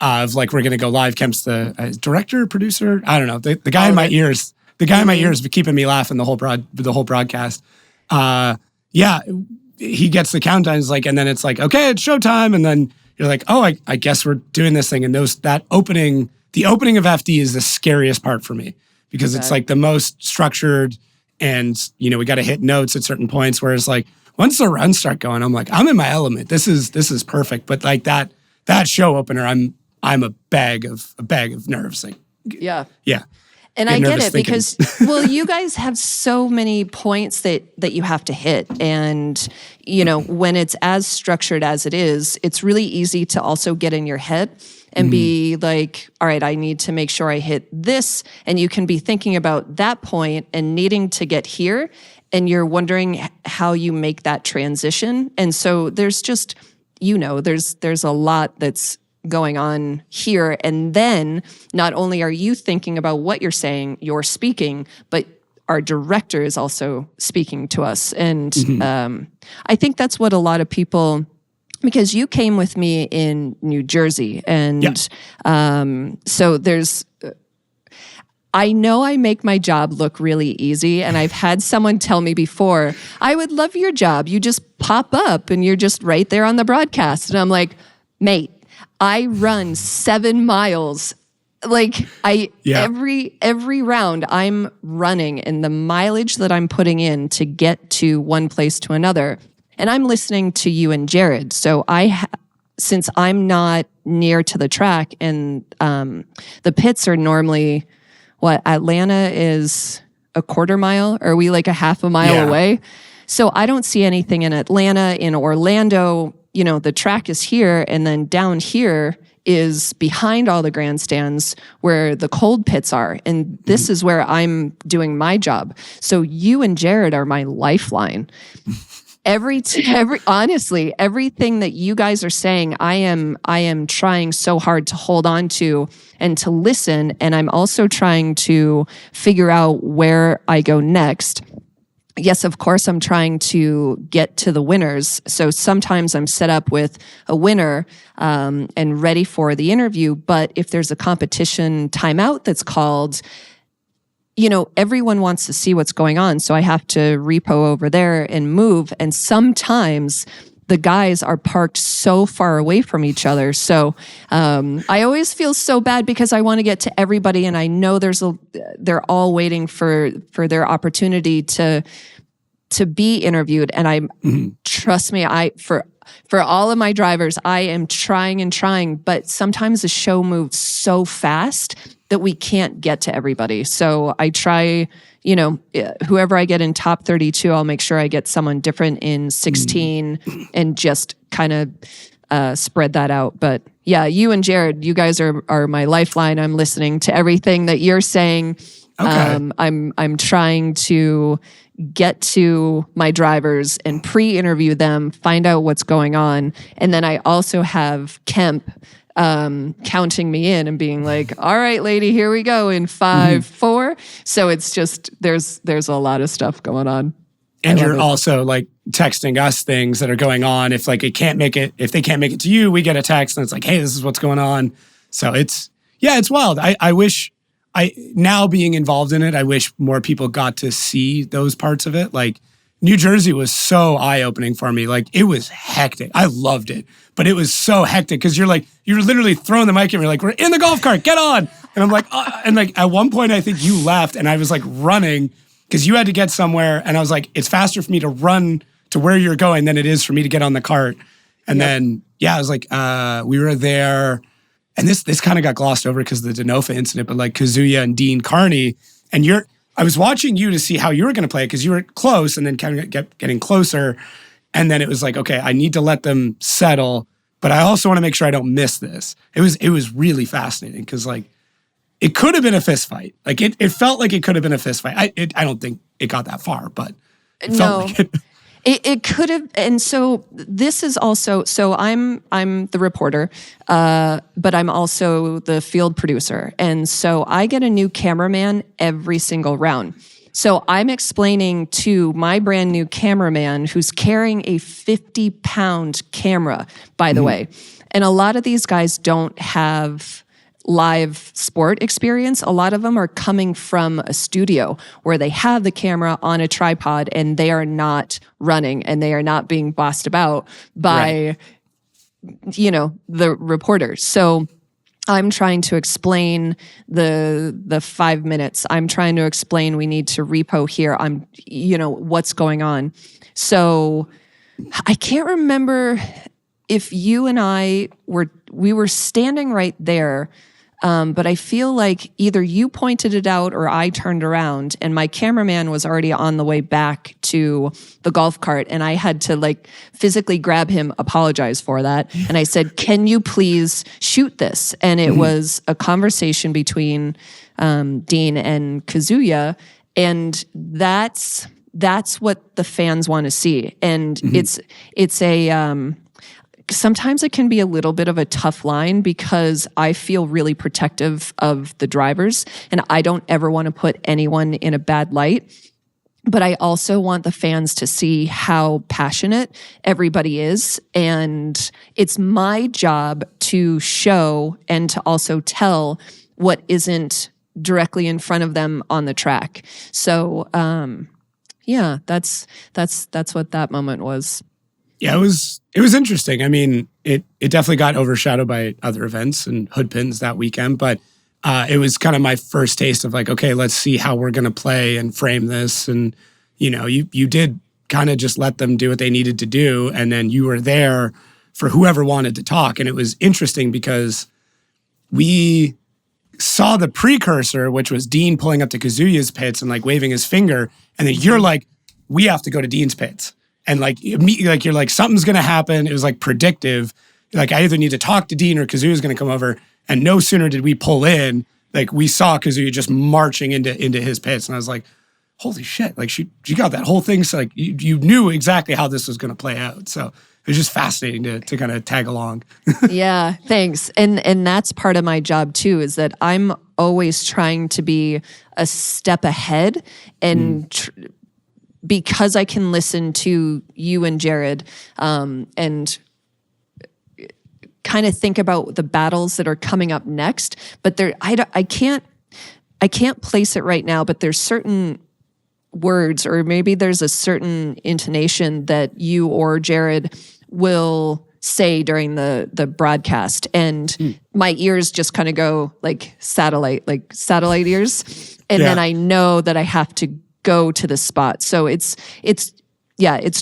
of like, we're going to go live. Kemp's the director, producer. I don't know. The guy in my ears. The guy in my ears keeping me laughing the whole broadcast. He gets the countdown. It's like, and then it's like, okay, it's showtime. And then you're like, oh, I guess we're doing this thing. And the opening of FD is the scariest part for me, because it's like the most structured, and we got to hit notes at certain points. Whereas like once the runs start going, I'm like, I'm in my element. This is perfect. But like that show opener, I'm a bag of nerves. Like, yeah. And Get I get it thinking. because, you guys have so many points that you have to hit. And, when it's as structured as it is, it's really easy to also get in your head and be like, all right, I need to make sure I hit this. And you can be thinking about that point and needing to get here. And you're wondering how you make that transition. And so there's just, there's a lot that's going on here. And then not only are you thinking about what you're saying, you're speaking, but our director is also speaking to us. And I think that's what a lot of people, because you came with me in New Jersey. And so there's, I know I make my job look really easy. And I've had someone tell me before, I would love your job. You just pop up and you're just right there on the broadcast. And I'm like, mate, I run 7 miles. Like every round I'm running, and the mileage that I'm putting in to get to one place to another. And I'm listening to you and Jared. So since I'm not near to the track, and the pits are normally Atlanta is a quarter mile, or are we like a half a mile away? So I don't see anything in Atlanta. In Orlando, the track is here, and then down here is behind all the grandstands where the cold pits are. And this is where I'm doing my job. So you and Jared are my lifeline. Honestly, everything that you guys are saying, I am trying so hard to hold on to and to listen. And I'm also trying to figure out where I go next. Yes, of course, I'm trying to get to the winners. So sometimes I'm set up with a winner and ready for the interview. But if there's a competition timeout that's called, everyone wants to see what's going on. So I have to repo over there and move. And sometimes the guys are parked so far away from each other. So I always feel so bad because I want to get to everybody, and I know they're all waiting for their opportunity to be interviewed. And trust me, for all of my drivers, I am trying, but sometimes the show moves so fast that we can't get to everybody. So I try, whoever I get in top 32, I'll make sure I get someone different in 16 and just kind of spread that out. But yeah, you and Jared, you guys are my lifeline. I'm listening to everything that you're saying. Okay. I'm trying to get to my drivers and pre-interview them, find out what's going on. And then I also have Kemp counting me in and being like, all right, lady, here we go in 5, 4. So it's just, there's a lot of stuff going on. And you're also like texting us things that are going on. If like if they can't make it to you, we get a text and it's like, hey, this is what's going on. So it's wild. I wish now being involved in it, I wish more people got to see those parts of it. Like New Jersey was so eye-opening for me. Like, it was hectic. I loved it. But it was so hectic because you're literally throwing the mic and you're like, we're in the golf cart, get on. And I'm like, and like at one point I think you left and I was like running because you had to get somewhere. And I was like, it's faster for me to run to where you're going than it is for me to get on the cart. And then, I was like, we were there. And this kind of got glossed over because of the Denofa incident, but like Kazuya and Dean Carney. And I was watching you to see how you were going to play it because you were close and then kind of getting closer. And then it was like, okay, I need to let them settle, but I also want to make sure I don't miss this. It was really fascinating because like it could have been a fist fight. Like it felt like it could have been a fist fight. I don't think it got that far, but it felt like it. It could have, and so this is also. So I'm the reporter, but I'm also the field producer, and so I get a new cameraman every single round. So I'm explaining to my brand new cameraman who's carrying a 50-pound camera, by the way, and a lot of these guys don't have live sport experience. A lot of them are coming from a studio where they have the camera on a tripod and they are not running and they are not being bossed about by, the reporters. So I'm trying to explain the 5 minutes. I'm trying to explain we need to repo here. What's going on. So I can't remember if you and we were standing right there. But I feel like either you pointed it out or I turned around and my cameraman was already on the way back to the golf cart and I had to like physically grab him, apologize for that. And I said, can you please shoot this? And it was a conversation between Dean and Kazuya. And that's what the fans want to see. And it's a... Sometimes it can be a little bit of a tough line because I feel really protective of the drivers and I don't ever want to put anyone in a bad light. But I also want the fans to see how passionate everybody is. And it's my job to show and to also tell what isn't directly in front of them on the track. So, that's what that moment was. Yeah, it was interesting. I mean, it definitely got overshadowed by other events and hood pins that weekend, but it was kind of my first taste of like, okay, let's see how we're going to play and frame this. And, you did kind of just let them do what they needed to do. And then you were there for whoever wanted to talk. And it was interesting because we saw the precursor, which was Dean pulling up to Kazuya's pits and like waving his finger. And then you're like, we have to go to Dean's pits. And like you're like, something's going to happen. It was like predictive. Like I either need to talk to Dean or Kazuya's going to come over. And no sooner did we pull in, like we saw Kazuya just marching into his pits. And I was like, holy shit. Like she got that whole thing. So like you knew exactly how this was going to play out. So it was just fascinating to kind of tag along. Yeah, thanks. And that's part of my job too, is that I'm always trying to be a step ahead and because I can listen to you and Jared and kind of think about the battles that are coming up next, but I can't place it right now, but there's certain words or maybe there's a certain intonation that you or Jared will say during the broadcast and my ears just kind of go like satellite ears. And then I know that I have to go to the spot. So it's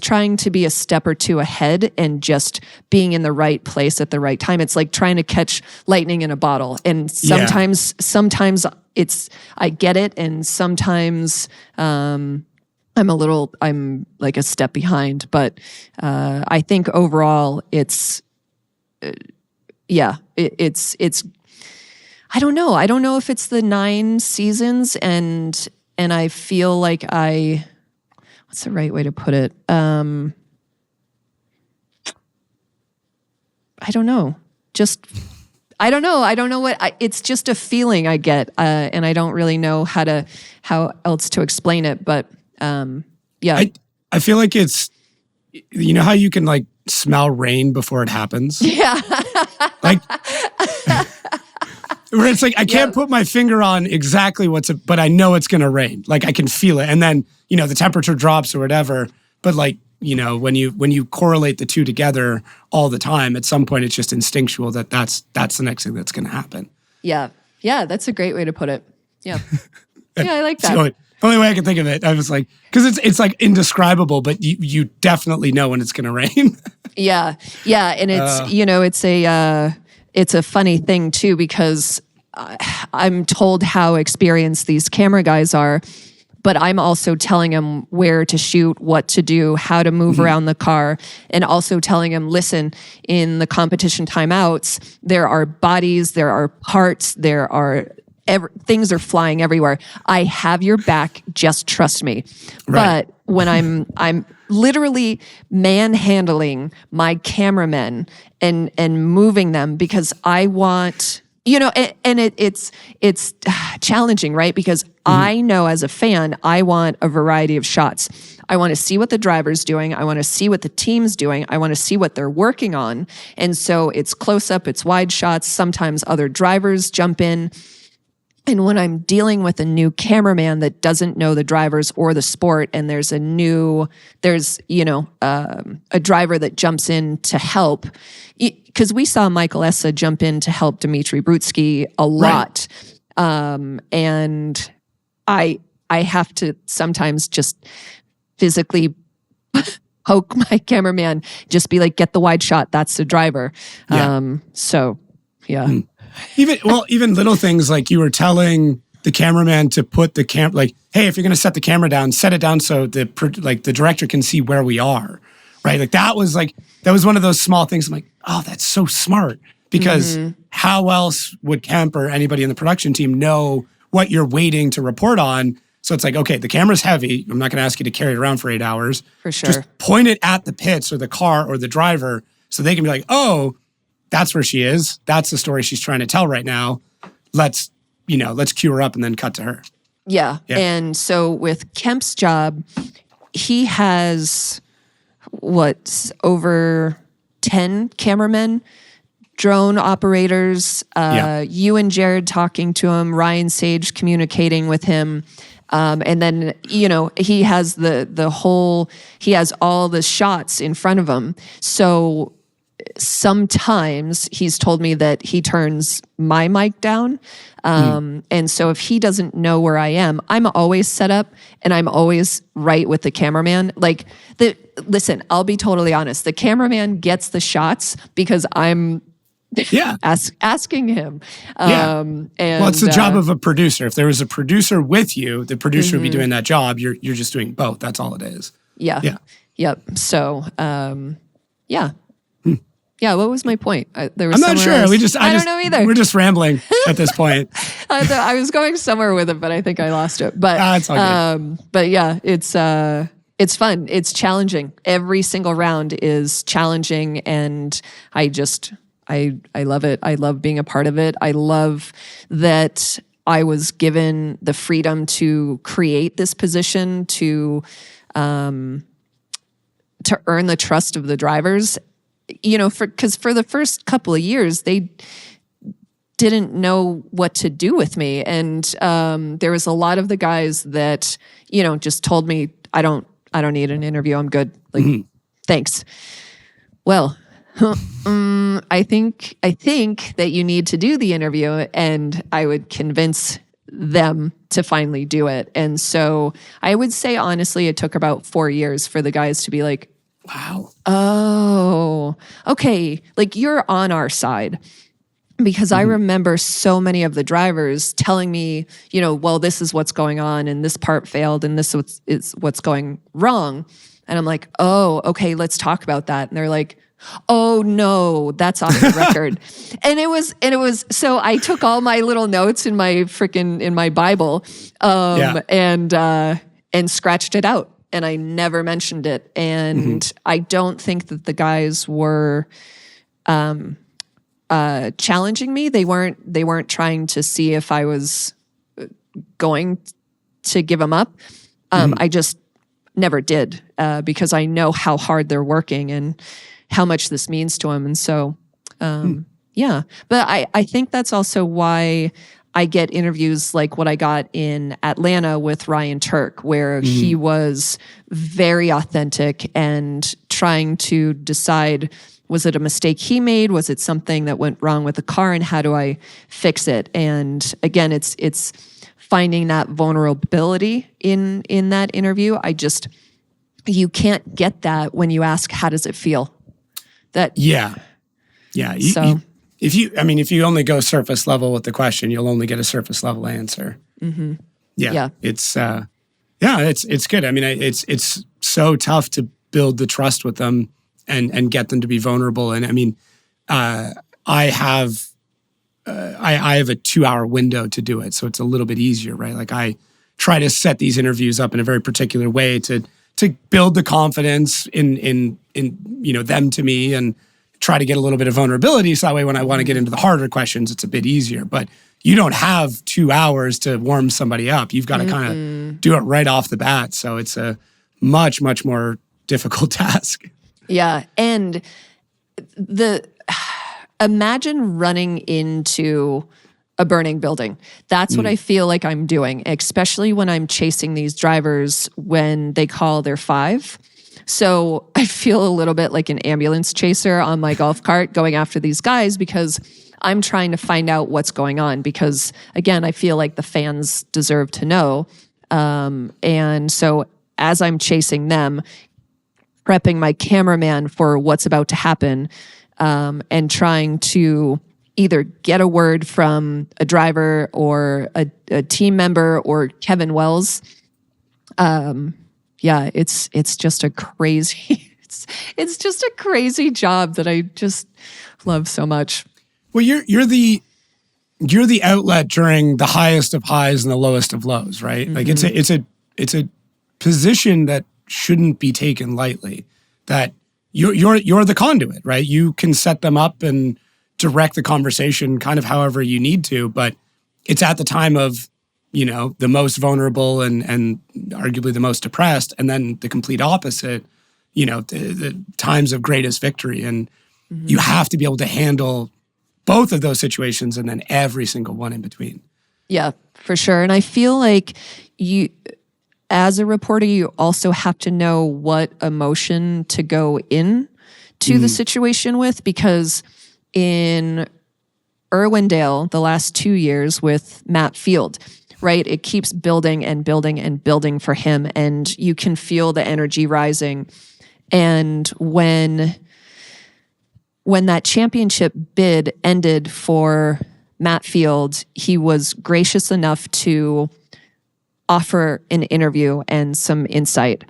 trying to be a step or two ahead and just being in the right place at the right time. It's like trying to catch lightning in a bottle. And sometimes I get it. And sometimes, I'm like a step behind, but, I think overall it's I don't know. I don't know if it's the 9 seasons and I feel like what's the right way to put it? I don't know. I don't know. I don't know it's just a feeling I get. And I don't really know how else to explain it, but, yeah. I feel like it's, how you can like smell rain before it happens? Yeah. Like, where it's like, I can't put my finger on exactly but I know it's going to rain. Like I can feel it. And then, the temperature drops or whatever, But like, when you correlate the two together all the time, at some point it's just instinctual that's the next thing that's going to happen. Yeah. Yeah, that's a great way to put it. Yeah. Yeah, I like that. The only way I can think of it, I was like, because it's like indescribable, but you definitely know when it's going to rain. Yeah. Yeah. And it's a funny thing too, because I'm told how experienced these camera guys are, but I'm also telling them where to shoot, what to do, how to move around the car, and also telling them, listen, in the competition timeouts, there are bodies, there are parts, there are things are flying everywhere. I have your back. Just trust me. Right. But when I'm literally manhandling my cameramen and moving them because I want, it's challenging, right? Because I know as a fan, I want a variety of shots. I want to see what the driver's doing. I want to see what the team's doing. I want to see what they're working on. And so it's close up, it's wide shots. Sometimes other drivers jump in. And when I'm dealing with a new cameraman that doesn't know the drivers or the sport, and there's a driver that jumps in to help, because we saw Michael Essa jump in to help Dmitry Brutsky a lot. Right. And I have to sometimes just physically poke my cameraman, just be like, get the wide shot. That's the driver. Yeah. Even little things like you were telling the cameraman to put the like, hey, if you're going to set the camera down, set it down so the director can see where we are, right? Like that was one of those small things. I'm like, oh, that's so smart, because how else would Kemp or anybody in the production team know what you're waiting to report on? So it's like, okay, the camera's heavy. I'm not going to ask you to carry it around for 8 hours. For sure. Just point it at the pits or the car or the driver so they can be like, oh, that's where she is. That's the story she's trying to tell right now. Let's cue her up and then cut to her. Yeah. And so with Kemp's job, he has over 10 cameramen, drone operators, you and Jared talking to him, Ryan Sage communicating with him. And then, he has he has all the shots in front of him. So sometimes he's told me that he turns my mic down. And so if he doesn't know where I am, I'm always set up and I'm always right with the cameraman. Listen, I'll be totally honest. The cameraman gets the shots because I'm asking him. And it's the job of a producer. If there was a producer with you, the producer would be doing that job. You're just doing both. That's all it is. Yeah. Yeah. Yep. So, Yeah, what was my point? I'm not sure. I don't know either. We're just rambling at this point. I was going somewhere with it, but I think I lost it. But it's all good. But yeah, it's fun. It's challenging. Every single round is challenging, and I love it. I love being a part of it. I love that I was given the freedom to create this position, to earn the trust of the drivers. Because for the first couple of years, they didn't know what to do with me. And there was a lot of the guys that, just told me, I don't need an interview. I'm good. Thanks. Well, I think that you need to do the interview, and I would convince them to finally do it. And so I would say, honestly, it took about 4 years for the guys to be like, wow. Oh, okay. Like, you're on our side. Because I remember so many of the drivers telling me, well, this is what's going on, and this part failed, and this is what's going wrong. And I'm like, oh, okay, let's talk about that. And they're like, oh no, that's off the record. And it was, so I took all my little notes in my Bible, and scratched it out. And I never mentioned it. And I don't think that the guys were challenging me. They weren't trying to see if I was going to give them up. I just never did, because I know how hard they're working and how much this means to them. And so, yeah. But I think that's also why I get interviews like what I got in Atlanta with Ryan Turk, where he was very authentic and trying to decide, was it a mistake he made? Was it something that went wrong with the car, and how do I fix it? And again, it's finding that vulnerability in that interview. You can't get that when you ask, how does it feel? If you only go surface level with the question, you'll only get a surface level answer. Mm-hmm. Yeah. It's good. I mean, it's so tough to build the trust with them and get them to be vulnerable. And I mean, I have a 2-hour window to do it, so it's a little bit easier, right? Like I try to set these interviews up in a very particular way to build the confidence in them to me, and try to get a little bit of vulnerability, so that way when I want to get into the harder questions, it's a bit easier. But you don't have 2 hours to warm somebody up. You've got to kind of do it right off the bat. So it's a much, much more difficult task. Yeah. And imagine running into a burning building. That's what I feel like I'm doing, especially when I'm chasing these drivers when they call their 5. So I feel a little bit like an ambulance chaser on my golf cart going after these guys, because I'm trying to find out what's going on, because again, I feel like the fans deserve to know. And so as I'm chasing them, prepping my cameraman for what's about to happen, and trying to either get a word from a driver or a team member or Kevin Wells. It's just a crazy, it's just a crazy job that I just love so much. Well, you're the outlet during the highest of highs and the lowest of lows, right? Like it's a position that shouldn't be taken lightly. That you're the conduit, right? You can set them up and direct the conversation kind of however you need to, but it's at the time of, the most vulnerable and arguably the most depressed, and then the complete opposite, the times of greatest victory. And you have to be able to handle both of those situations and then every single one in between. Yeah, for sure. And I feel like you, as a reporter, you also have to know what emotion to go in to the situation with, because in Irwindale, the last 2 years with Matt Field, right? It keeps building and building and building for him, and you can feel the energy rising. And when that championship bid ended for Matt Field, he was gracious enough to offer an interview and some insight.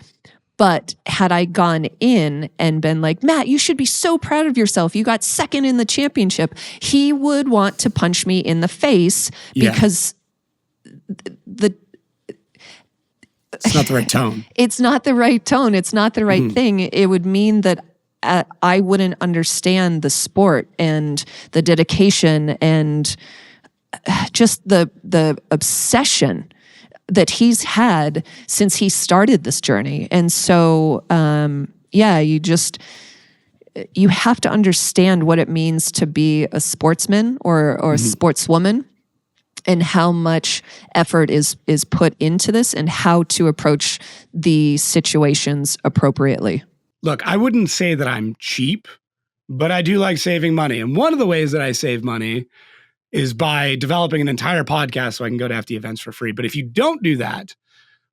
But had I gone in and been like, Matt, you should be so proud of yourself, you got second in the championship, he would want to punch me in the face, because it's not the right tone. It's not the right tone. It's not the right thing. It would mean that I wouldn't understand the sport and the dedication and just the obsession that he's had since he started this journey. And so, you have to understand what it means to be a sportsman or a sportswoman, and how much effort is put into this, and how to approach the situations appropriately. Look, I wouldn't say that I'm cheap, but I do like saving money. And one of the ways that I save money is by developing an entire podcast so I can go to FD events for free. But if you don't do that,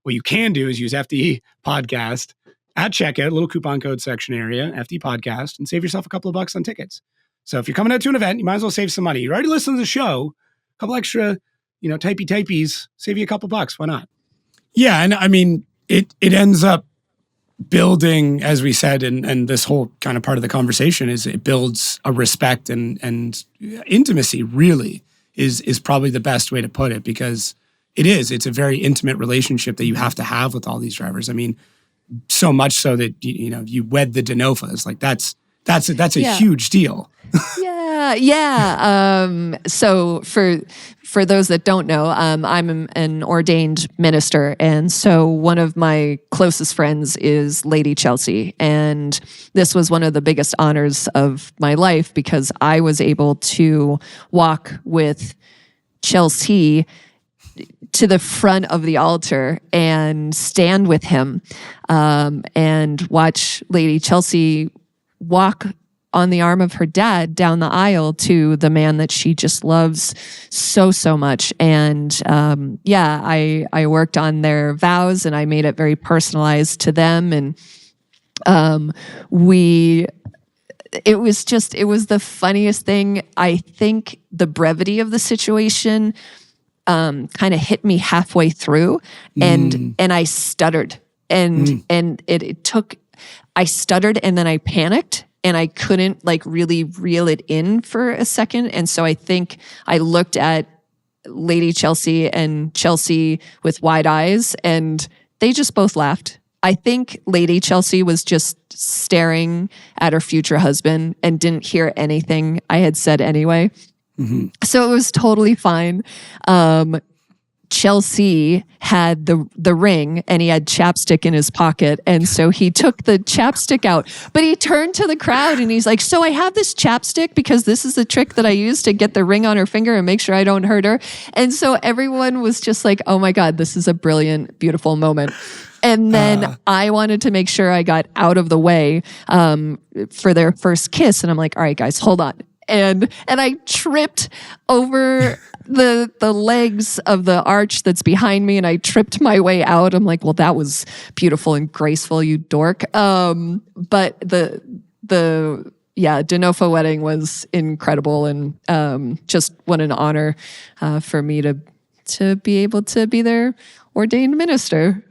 what you can do is use FD podcast at checkout, little coupon code section area, FD podcast, and save yourself a couple of bucks on tickets. So if you're coming out to an event, you might as well save some money. You already listened to the show, a couple extra, typies, save you a couple bucks. Why not? Yeah. And I mean, it ends up building, as we said, and this whole kind of part of the conversation is it builds a respect and intimacy, really is probably the best way to put it, because it's a very intimate relationship that you have to have with all these drivers. I mean, so much so that, you wed the Denofas. Like that's a huge deal. Yeah. So for those that don't know, I'm an ordained minister. And so one of my closest friends is Lady Chelsea. And this was one of the biggest honors of my life, because I was able to walk with Chelsea to the front of the altar and stand with him and watch Lady Chelsea walk on the arm of her dad down the aisle to the man that she just loves so, so much. And I worked on their vows and I made it very personalized to them. And it was the funniest thing. I think the brevity of the situation kind of hit me halfway through and I stuttered and I stuttered and then I panicked and I couldn't like really reel it in for a second. And so I think I looked at Lady Chelsea and Chelsea with wide eyes and they just both laughed. I think Lady Chelsea was just staring at her future husband and didn't hear anything I had said anyway. Mm-hmm. So it was totally fine. Chelsea had the ring and he had chapstick in his pocket. And so he took the chapstick out, but he turned to the crowd and he's like, so I have this chapstick because this is the trick that I use to get the ring on her finger and make sure I don't hurt her. And so everyone was just like, oh my God, this is a brilliant, beautiful moment. And then I wanted to make sure I got out of the way for their first kiss. And I'm like, all right, guys, hold on. And I tripped over the legs of the arch that's behind me and I tripped my way out. I'm like, well, that was beautiful and graceful, you dork. But the Denofa wedding was incredible and just what an honor for me to be able to be their ordained minister.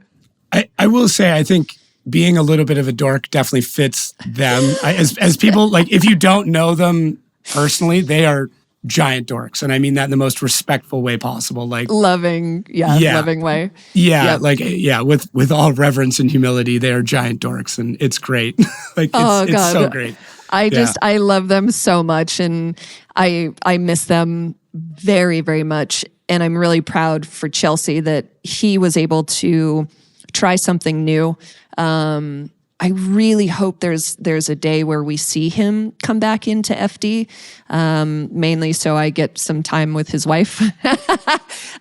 I will say, I think being a little bit of a dork definitely fits them. As people, like, if you don't know them personally, they are giant dorks. And I mean that in the most respectful way possible. Like loving way. Yeah. Yep. With all reverence and humility, they are giant dorks and it's great. It's so great. I love them so much and I miss them very, very much. And I'm really proud for Chelsea that he was able to try something new. I really hope there's a day where we see him come back into FD, mainly so I get some time with his wife.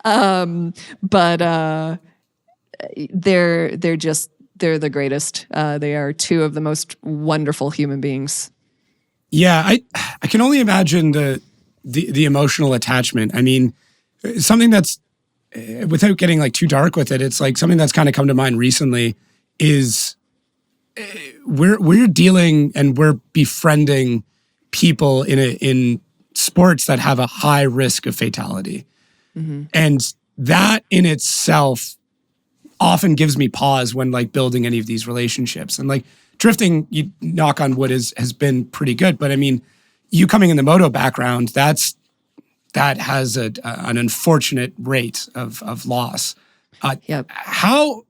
But they're the greatest. They are two of the most wonderful human beings. Yeah, I can only imagine the emotional attachment. I mean, something that's without getting like too dark with it, it's like something that's kind of come to mind recently is we're dealing and we're befriending people in sports that have a high risk of fatality. Mm-hmm. And that in itself often gives me pause when like building any of these relationships. And like drifting, you knock on wood, has been pretty good. But I mean, you coming in the moto background, that has an unfortunate rate of loss. Yep. How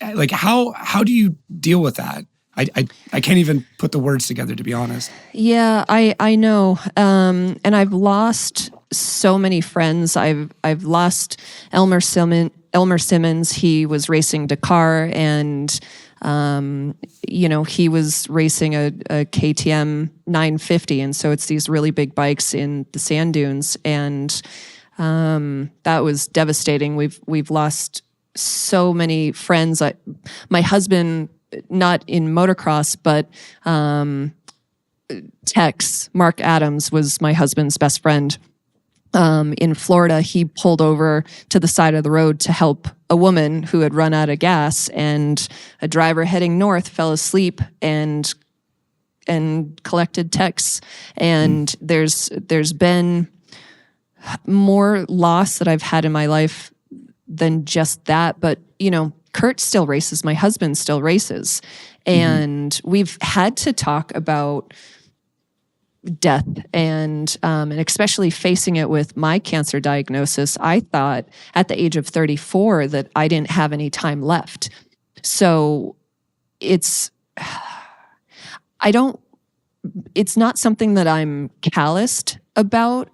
do you deal with that? I can't even put the words together, to be honest. Yeah, I know. And I've lost so many friends. I've lost Elmer Simmons. He was racing Dakar and he was racing a KTM 950. And so it's these really big bikes in the sand dunes. And that was devastating. We've lost so many friends. My husband, not in motocross, but Tex, Mark Adams was my husband's best friend. In Florida, he pulled over to the side of the road to help a woman who had run out of gas, and a driver heading north fell asleep and collected Tex. And there's been more loss that I've had in my life than just that. But, Kurt still races. My husband still races. And we've had to talk about death and especially facing it with my cancer diagnosis. I thought at the age of 34 that I didn't have any time left. So it's not something that I'm calloused about.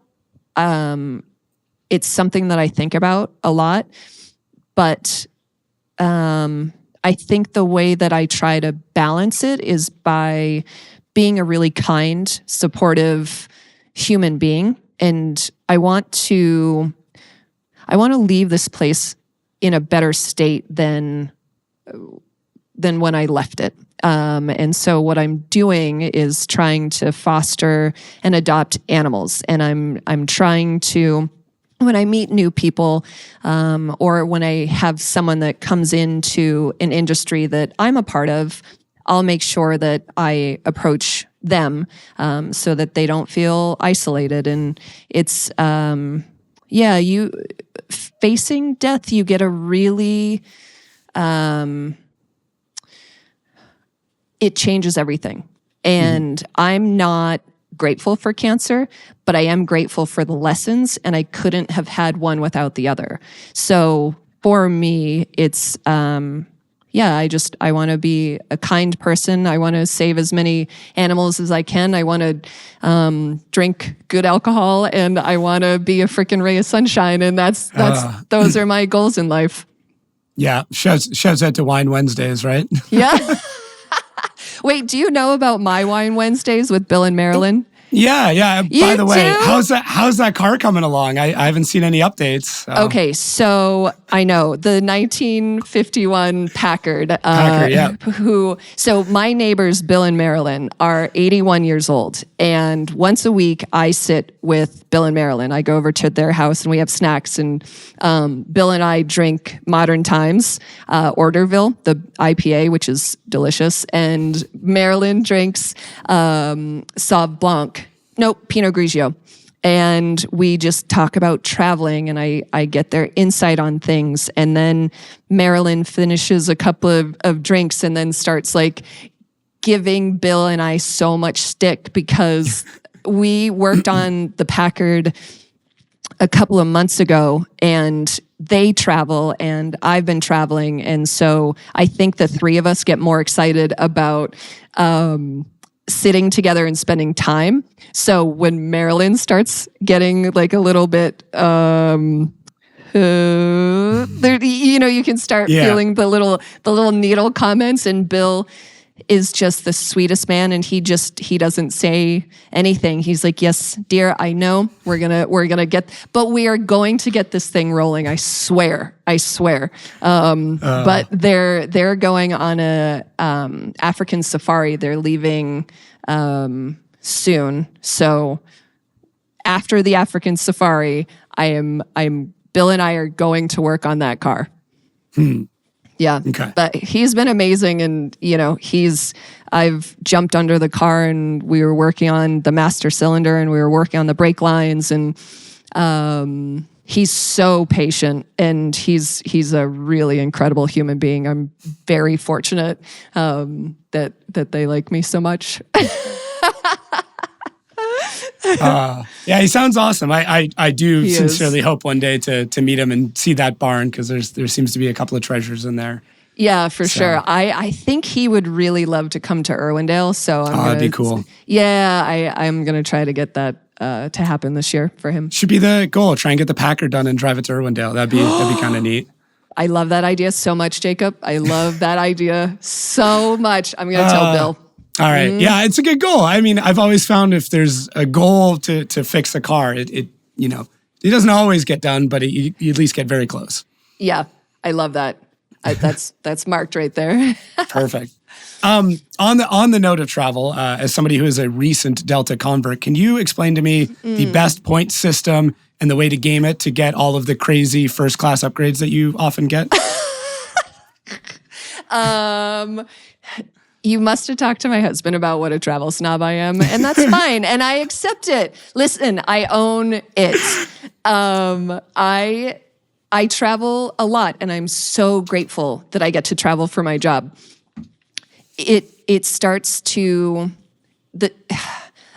It's something that I think about a lot, but I think the way that I try to balance it is by being a really kind, supportive human being I want to leave this place in a better state than when I left it. And so what I'm doing is trying to foster and adopt animals. And I'm trying to, when I meet new people, or when I have someone that comes into an industry that I'm a part of, I'll make sure that I approach them, so that they don't feel isolated. And it's, you facing death, you get a really, it changes everything. And I'm not grateful for cancer, but I am grateful for the lessons, and I couldn't have had one without the other. So for me, it's, I want to be a kind person. I want to save as many animals as I can. I want to drink good alcohol, and I want to be a freaking ray of sunshine. And those are my goals in life. Yeah, shouts out to Wine Wednesdays, right? Yeah. Wait, do you know about my Wine Wednesdays with Bill and Marilyn? Yeah. You By the way, do? how's that car coming along? I haven't seen any updates. So. Okay, so I know the 1951 Packard. Yeah. So my neighbors, Bill and Marilyn, are 81 years old. And once a week, I sit with Bill and Marilyn. I go over to their house and we have snacks. And Bill and I drink Modern Times, Orderville, the IPA, which is delicious. And Marilyn drinks Sauv Blanc. Nope, Pinot Grigio. And we just talk about traveling, and I get their insight on things. And then Marilyn finishes a couple of drinks and then starts like giving Bill and I so much stick because we worked on the Packard a couple of months ago, and they travel and I've been traveling. And so I think the three of us get more excited about sitting together and spending time. So when Marilyn starts getting like a little bit, you can start feeling the little needle comments, and Bill is just the sweetest man, and he doesn't say anything. He's like, "Yes, dear, I know we're gonna get, but we are going to get this thing rolling. I swear." But they're going on a African safari. They're leaving soon. So after the African safari, Bill and I are going to work on that car. Yeah. Okay. But he's been amazing. And, I've jumped under the car, and we were working on the master cylinder, and we were working on the brake lines, and he's so patient, and he's a really incredible human being. I'm very fortunate that they like me so much. Yeah, he sounds awesome. I do He sincerely is. hope one day to meet him and see that barn, because there seems to be a couple of treasures in there. Yeah, for sure. I think he would really love to come to Irwindale. So That'd be cool. Yeah, I'm gonna try to get that to happen this year for him. Should be the goal. Try and get the Packard done and drive it to Irwindale. That'd be kind of neat. I love that idea so much, Jacob. I love that idea so much. I'm gonna tell Bill. All right. Yeah, it's a good goal. I mean, I've always found if there's a goal to fix a car, it doesn't always get done, but you at least get very close. Yeah, I love that. That's marked right there. Perfect. On the note of travel, as somebody who is a recent Delta convert, can you explain to me the best point system and the way to game it to get all of the crazy first class upgrades that you often get? You must have talked to my husband about what a travel snob I am, and that's fine, and I accept it. Listen, I own it. I travel a lot, and I'm so grateful that I get to travel for my job. It starts to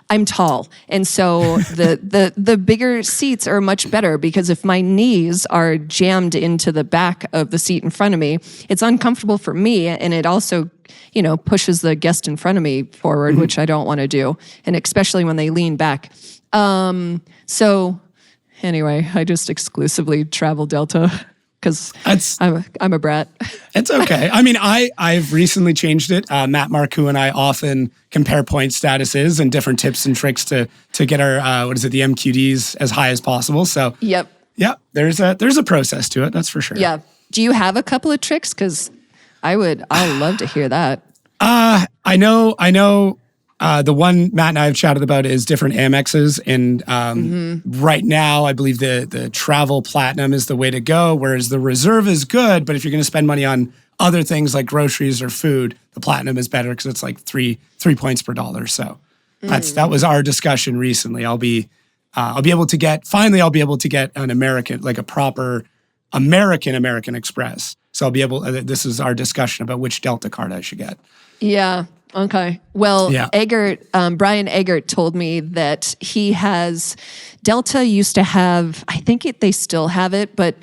I'm tall, and so the bigger seats are much better, because if my knees are jammed into the back of the seat in front of me, it's uncomfortable for me, and it also pushes the guest in front of me forward, which I don't want to do, and especially when they lean back. So anyway, I just exclusively travel Delta because I'm a brat. It's okay. I mean, I've recently changed it. Matt Marcoux and I often compare point statuses and different tips and tricks to get our the MQDs as high as possible. So Yep. yeah, there's a process to it. That's for sure. Yeah. Do you have a couple of tricks? Because I'd love to hear that. I know. The one Matt and I have chatted about is different Amexes, and right now I believe the travel platinum is the way to go, whereas the reserve is good, but if you're going to spend money on other things like groceries or food, the platinum is better because it's like three points per dollar. So that was our discussion recently. I'll be able to get an American, like a proper American Express. So I'll be able. This is our discussion about which Delta card I should get. Yeah. Okay. Well, Yeah. Brian Eggert told me that he has, Delta used to have, I think they still have it, but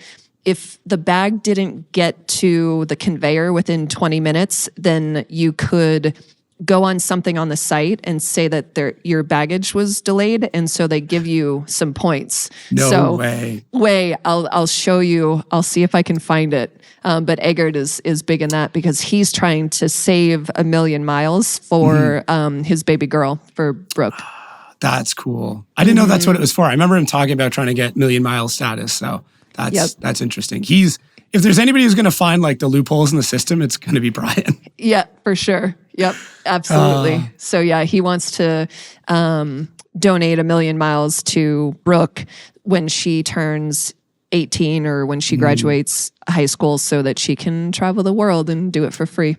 if the bag didn't get to the conveyor within 20 minutes, then you could go on something on the site and say that your baggage was delayed, and so they give you some points. No way. I'll show you. I'll see if I can find it. But Eggert is big in that because he's trying to save 1 million miles for his baby girl, for Brooke. That's cool. I didn't know that's what it was for. I remember him talking about trying to get 1 million mile status. So that's interesting. If there's anybody who's going to find like the loopholes in the system, it's going to be Brian. Yeah, for sure. Yep, absolutely. So yeah, he wants to donate 1 million miles to Brooke when she turns 18 or when she graduates high school so that she can travel the world and do it for free.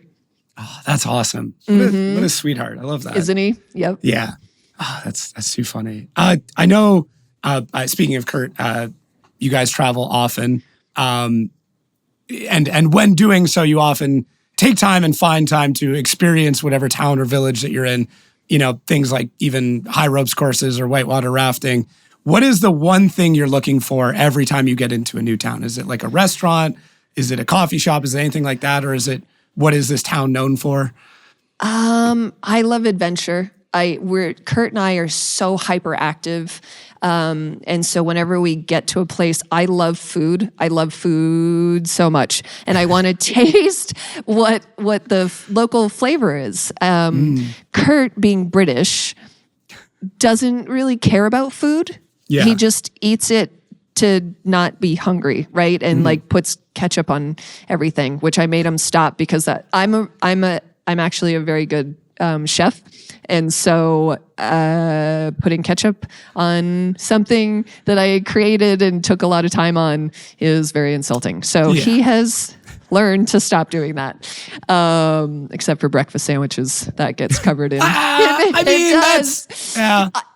Oh, that's awesome. What a sweetheart. I love that. Isn't he? Yep. Yeah. Oh, that's too funny. I know, speaking of Kurt, you guys travel often. And when doing so, you often take time and find time to experience whatever town or village that you're in, things like even high ropes courses or whitewater rafting. What is the one thing you're looking for every time you get into a new town? Is it like a restaurant? Is it a coffee shop? Is it anything like that? Or what is this town known for? I love adventure. Kurt and I are so hyperactive. And so whenever we get to a place, I love food. I love food so much. And I want to taste what the local flavor is. Kurt, being British, doesn't really care about food. Yeah. He just eats it to not be hungry, right? And like puts ketchup on everything, which I made him stop because I'm actually a very good chef. And so putting ketchup on something that I created and took a lot of time on is very insulting. So he has learned to stop doing that, except for breakfast sandwiches. That gets covered in.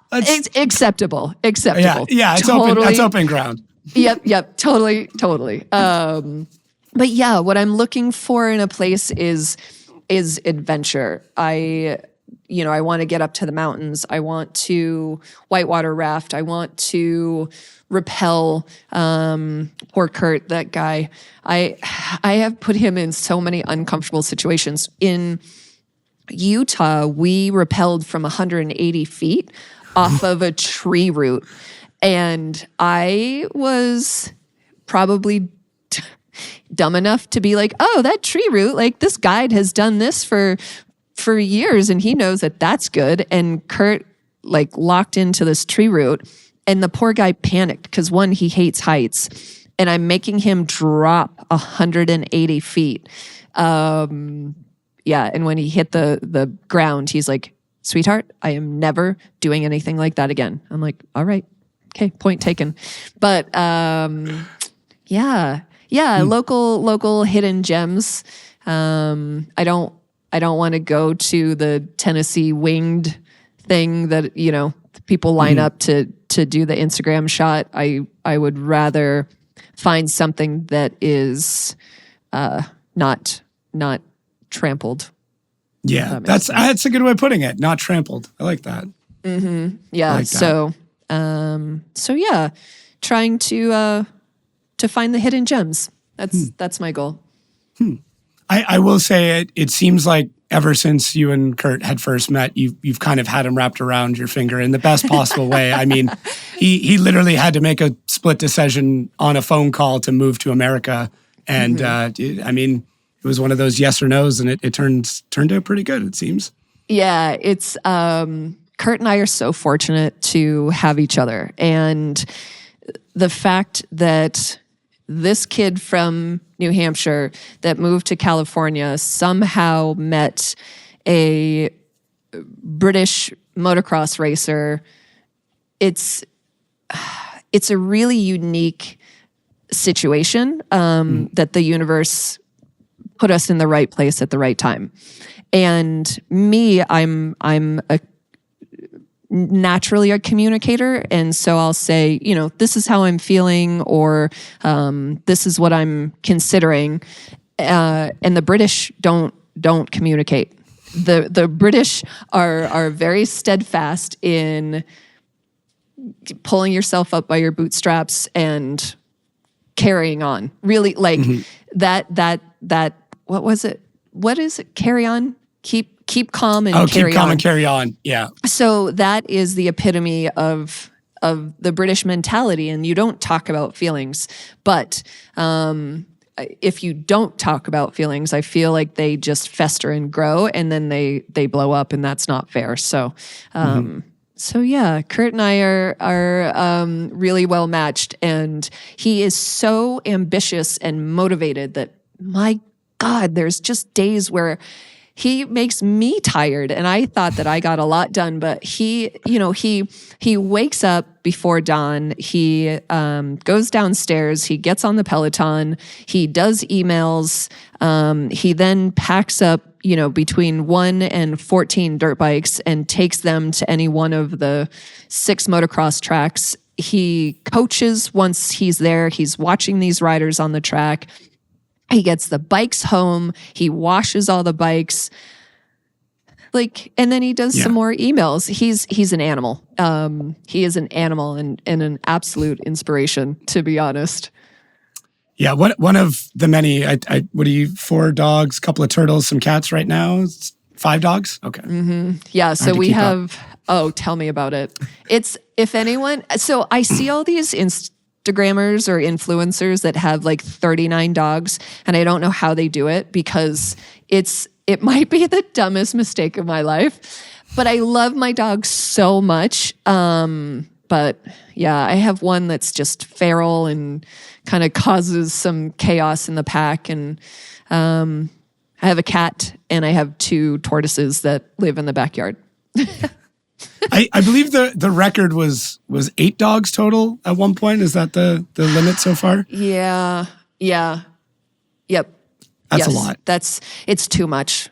It's acceptable. Yeah, it's open. That's open ground. Yep, totally. But yeah, what I'm looking for in a place is adventure. I want to get up to the mountains. I want to whitewater raft. I want to rappel. Poor Kurt, that guy. I have put him in so many uncomfortable situations. In Utah, we rappelled from 180 feet off of a tree root. And I was probably dumb enough to be like, oh, that tree root, like this guide has done this for years and he knows that that's good. And Kurt like locked into this tree root and the poor guy panicked because one, he hates heights and I'm making him drop 180 feet. Yeah. And when he hit the ground, he's like, sweetheart, I am never doing anything like that again. I'm like, all right. Okay. Point taken. But, yeah, local hidden gems. I don't want to go to the Tennessee winged thing that, people line up to do the Instagram shot. I would rather find something that is not trampled. Yeah, that's a good way of putting it. Not trampled. I like that. Mm-hmm. Yeah. Like that. So yeah, trying to find the hidden gems. That's my goal. I will say it seems like ever since you and Kurt had first met, you've kind of had him wrapped around your finger in the best possible way. I mean, he literally had to make a split decision on a phone call to move to America. And I mean, it was one of those yes or no's, and it turned out pretty good, it seems. Yeah, it's Kurt and I are so fortunate to have each other. And the fact that this kid from New Hampshire that moved to California somehow met a British motocross racer, it's a really unique situation that the universe put us in the right place at the right time. And me, I'm naturally a communicator, and so I'll say, this is how I'm feeling, or this is what I'm considering. And the British don't communicate. The British are very steadfast in pulling yourself up by your bootstraps and carrying on. Really, like that. What was it? What is it? Carry on. Keep calm and carry on. Keep calm and carry on. Yeah. So that is the epitome of the British mentality, and you don't talk about feelings. But if you don't talk about feelings, I feel like they just fester and grow, and then they blow up, and that's not fair. So, so yeah, Kurt and I are really well matched, and he is so ambitious and motivated that, my God, there's just days where he makes me tired, and I thought that I got a lot done, but he wakes up before dawn. He goes downstairs. He gets on the Peloton. He does emails. He then packs up, between 1 and 14 dirt bikes and takes them to any one of the 6 motocross tracks. He coaches once he's there. He's watching these riders on the track. He gets the bikes home. He washes all the bikes. And then he does some more emails. He's an animal. He is an animal and an absolute inspiration, to be honest. Yeah, one of the many, what are you, 4 dogs, couple of turtles, some cats right now? It's 5 dogs? Okay. Yeah, so we have, tell me about it. It's, if anyone, so I see all these Instagrammers or influencers that have 39 dogs, and I don't know how they do it, because it might be the dumbest mistake of my life, but I love my dogs so much. But yeah, I have one that's just feral and kind of causes some chaos in the pack, and I have a cat, and I have 2 tortoises that live in the backyard. I believe the record was 8 dogs total at one point. Is that the limit so far? Yeah. Yep. That's a lot. It's too much.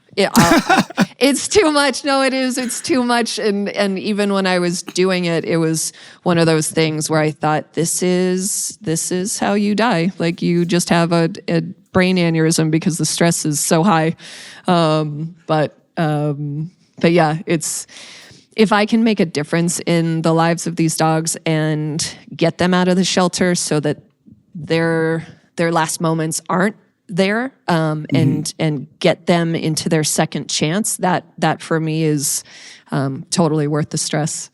It's too much. No, it is. It's too much. And even when I was doing it, it was one of those things where I thought, this is how you die. You just have a brain aneurysm because the stress is so high. But yeah, if I can make a difference in the lives of these dogs and get them out of the shelter so that their last moments aren't there, and get them into their second chance, that for me is totally worth the stress.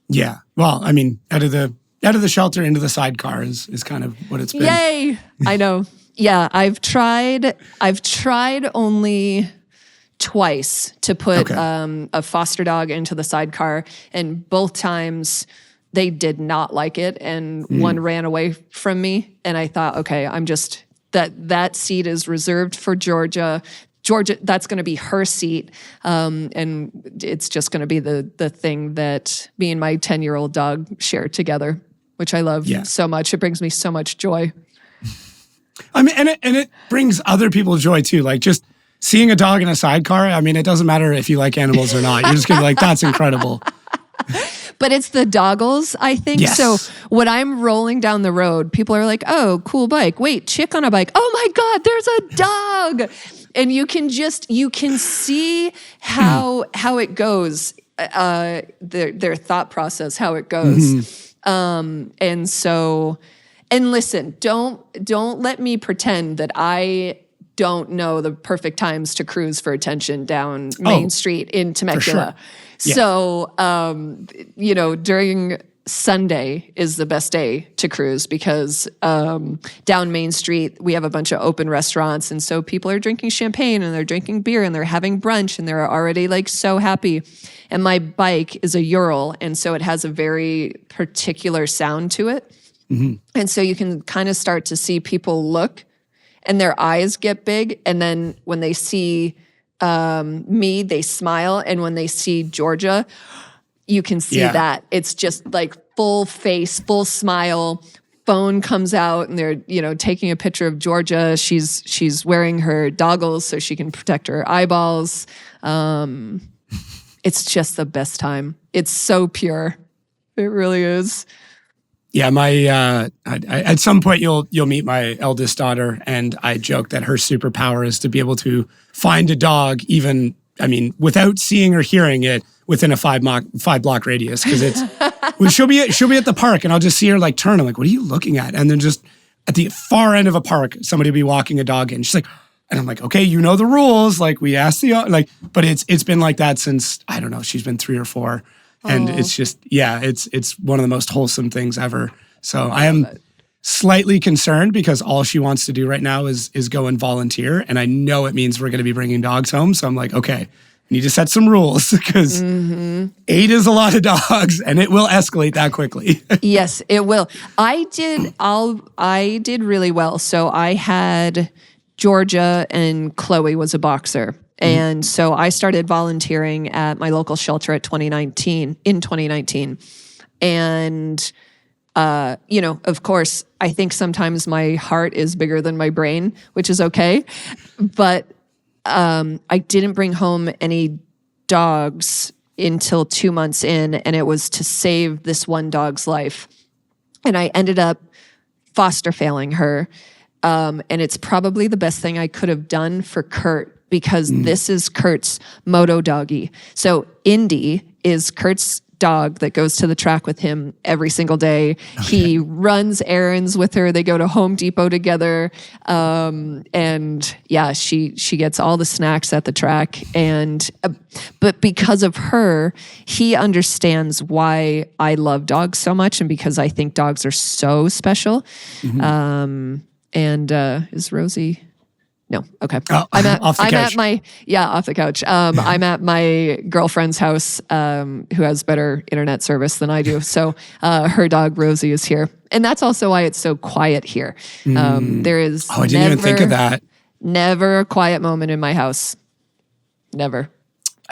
Yeah. Well, I mean, out of the shelter into the sidecar is kind of what it's been. Yay! I know. Yeah, I've tried only twice to put a foster dog into the sidecar, and both times they did not like it, and one ran away from me, and I thought, okay, I'm just that seat is reserved for Georgia. That's going to be her seat, and it's just going to be the thing that me and my 10-year-old dog share together, which I love so much. It brings me so much joy. I mean, and it brings other people joy too. Just seeing a dog in a sidecar. I mean, it doesn't matter if you like animals or not. You're just gonna be like, that's incredible. But it's the doggles, I think. Yes. So when I'm rolling down the road, people are like, oh, cool bike. Wait, chick on a bike. Oh my God, there's a dog. And you can see how it goes, their thought process, how it goes. And listen, don't let me pretend that I don't know the perfect times to cruise for attention down Main Street in Temecula. Sure. Yeah. So, during Sunday is the best day to cruise because down Main Street, we have a bunch of open restaurants. And so people are drinking champagne and they're drinking beer and they're having brunch and they're already like so happy. And my bike is a Ural. And so it has a very particular sound to it. Mm-hmm. And so you can kind of start to see people look and their eyes get big. And then when they see me, they smile. And when they see Georgia, you can see that. It's just like full face, full smile. Phone comes out and they're, taking a picture of Georgia. She's wearing her goggles so she can protect her eyeballs. It's just the best time. It's so pure. It really is. Yeah, at some point you'll meet my eldest daughter, and I joke that her superpower is to be able to find a dog without seeing or hearing it within a 5-block radius, because she'll be at the park and I'll just see her like turn. I'm like, what are you looking at? And then just at the far end of a park, somebody will be walking a dog in. She's like, and I'm like, okay, you know the rules. Like we asked but it's been like that since, I don't know, she's been 3 or 4. And it's just, it's one of the most wholesome things ever. So I am slightly concerned because all she wants to do right now is go and volunteer. And I know it means we're going to be bringing dogs home. So I'm like, okay, I need to set some rules because 8 is a lot of dogs and it will escalate that quickly. Yes, it will. I did really well. So I had Georgia and Chloe was a boxer. And so I started volunteering at my local shelter in 2019. And, of course, I think sometimes my heart is bigger than my brain, which is okay. But I didn't bring home any dogs until 2 months in, and it was to save this one dog's life. And I ended up foster failing her. And it's probably the best thing I could have done for Kurt, because this is Kurt's moto doggy. So Indy is Kurt's dog that goes to the track with him every single day. Okay. He runs errands with her. They go to Home Depot together. She gets all the snacks at the track. And but because of her, he understands why I love dogs so much, and because I think dogs are so special. Mm-hmm. Is Rosie? No. Okay. I'm off the couch. Off the couch. I'm at my girlfriend's house, who has better internet service than I do. So her dog Rosie is here, and that's also why it's so quiet here. There is. I didn't even think of that. Never a quiet moment in my house. Never.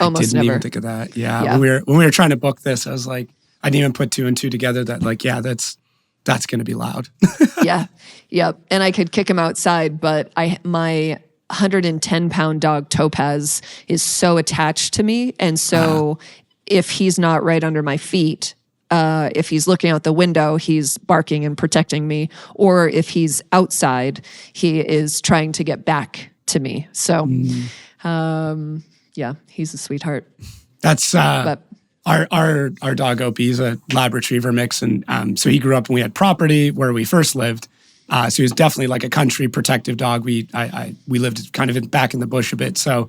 Almost never. I didn't even never. think of that. Yeah. When we were trying to book this, I was like, I didn't even put 2 and 2 together. That that's going to be loud. Yeah. Yep. And I could kick him outside, but my 110-pound dog, Topaz, is so attached to me. And so if he's not right under my feet, if he's looking out the window, he's barking and protecting me. Or if he's outside, he is trying to get back to me. So, he's a sweetheart. That's... Our dog Opie is a Lab Retriever mix, and so he grew up when we had property where we first lived. So he was definitely like a country protective dog. We lived kind of back in the bush a bit. So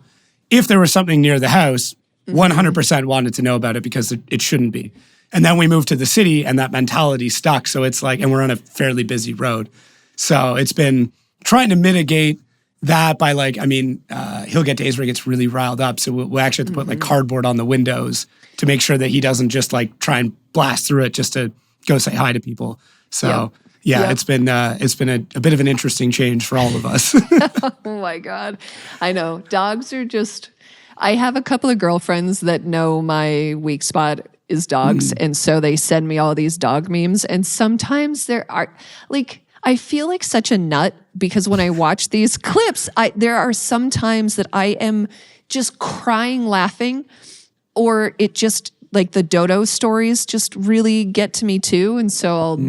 if there was something near the house, 100% wanted to know about it because it shouldn't be. And then we moved to the city, and that mentality stuck. So it's like, and we're on a fairly busy road. So it's been trying to mitigate that by he'll get days where he gets really riled up. So we'll actually have to put like cardboard on the windows to make sure that he doesn't just like try and blast through it just to go say hi to people. So it's been a bit of an interesting change for all of us. Oh my God. I know. Dogs are just, I have a couple of girlfriends that know my weak spot is dogs. And so they send me all these dog memes. And sometimes there are I feel like such a nut because when I watch these clips, there are some times that I am just crying laughing, or it just like the dodo stories just really get to me too. And so I'll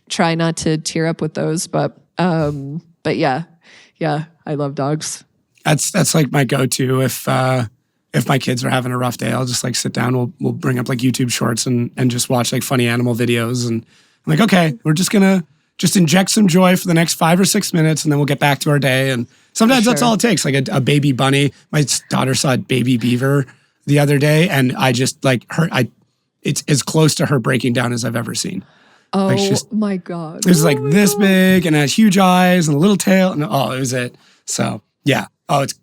try not to tear up with those. But yeah, I love dogs. That's like my go-to if my kids are having a rough day. I'll just like sit down. We'll bring up like YouTube shorts and just watch like funny animal videos. And I'm like, okay, we're just gonna just inject some joy for the next 5 or 6 minutes, and then we'll get back to our day. And sometimes that's all it takes. Like a baby bunny. My daughter saw a baby beaver the other day, and I just like her. it's as close to her breaking down as I've ever seen. Oh Like, she's- my God. It was like Oh my this God. big and has huge eyes and a little tail. And it was it. So yeah. Oh, it's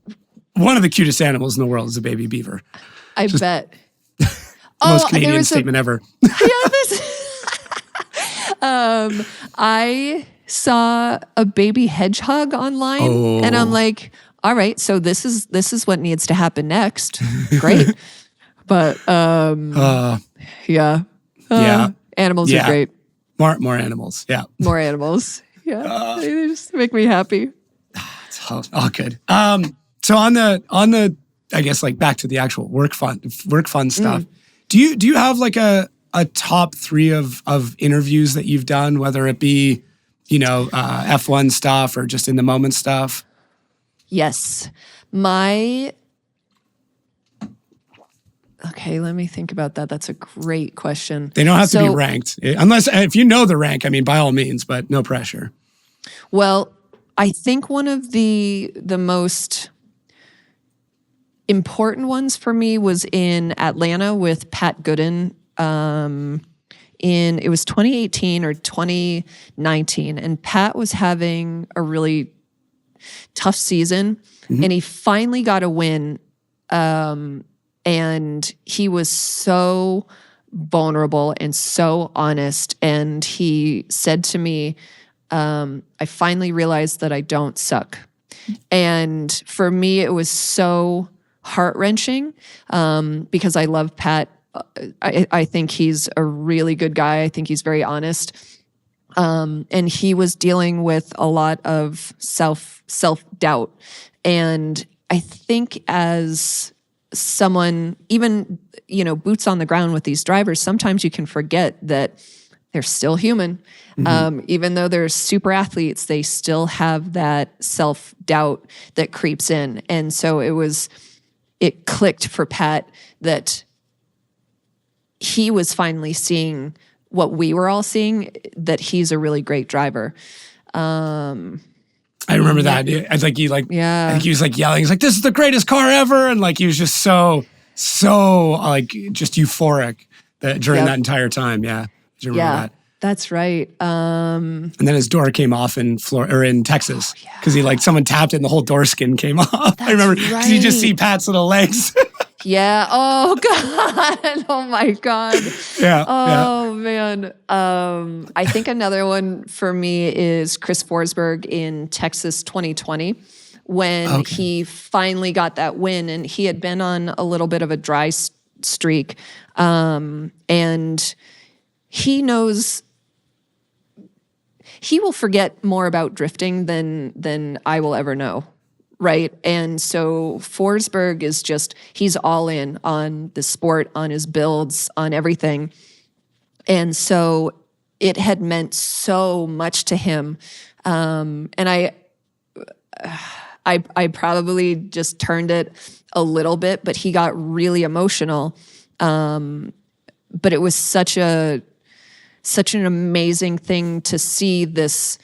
one of the cutest animals in the world is a baby beaver. I bet. Most there Canadian was statement ever. I saw a baby hedgehog online, and I'm like, all right, so this is what needs to happen next. Great. But yeah. Yeah. Animals Yeah. are great. More animals. Yeah. More animals. Yeah. They just make me happy. Oh, good. So on the I guess like back to the actual work fun stuff. Do you have like a top 3 of interviews that you've done, whether it be, F1 stuff or just in the moment stuff? Yes. Okay, let me think about that. That's a great question. They don't have to be ranked. Unless if you know the rank, I mean, by all means, but no pressure. Well, I think one of the most important ones for me was in Atlanta with Pat Gooden. It was 2018 or 2019, and Pat was having a really tough season, and he finally got a win. And he was so vulnerable and so honest. And he said to me, I finally realized that I don't suck. And for me, it was so heart-wrenching because I love Pat. I think he's a really good guy. I think he's very honest. And he was dealing with a lot of self-doubt. And I think as someone, even, boots on the ground with these drivers, sometimes you can forget that they're still human. Even though they're super athletes, they still have that self-doubt that creeps in. And so it clicked for Pat that he was finally seeing what we were all seeing, that he's a really great driver. I remember that. I think I think he was like yelling. He's like, "This is the greatest car ever!" And like he was just so like just euphoric during that entire time. Yeah, do you remember that? That's right. And then his door came off in Texas because someone tapped it and the whole door skin came off. I remember because you just see Pat's little legs. Yeah. Oh God. Oh my God. Yeah. Oh man. I think another one for me is Chris Forsberg in Texas 2020 when he finally got that win, and he had been on a little bit of a dry streak, and he knows. He will forget more about drifting than I will ever know. Right. And so Forsberg is he's all in on the sport, on his builds, on everything. And so it had meant so much to him. And I probably just turned it a little bit, but he got really emotional. But it was such an amazing thing to see this,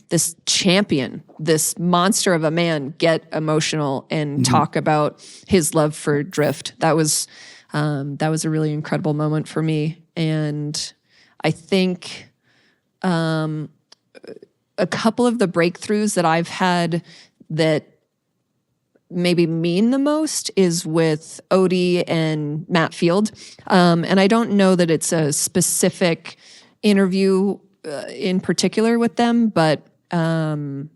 this champion, this monster of a man get emotional and talk about his love for drift. That was a really incredible moment for me. And I think a couple of the breakthroughs that I've had that maybe mean the most is with Odie and Matt Field. And I don't know that it's a specific interview in particular with them, but Odie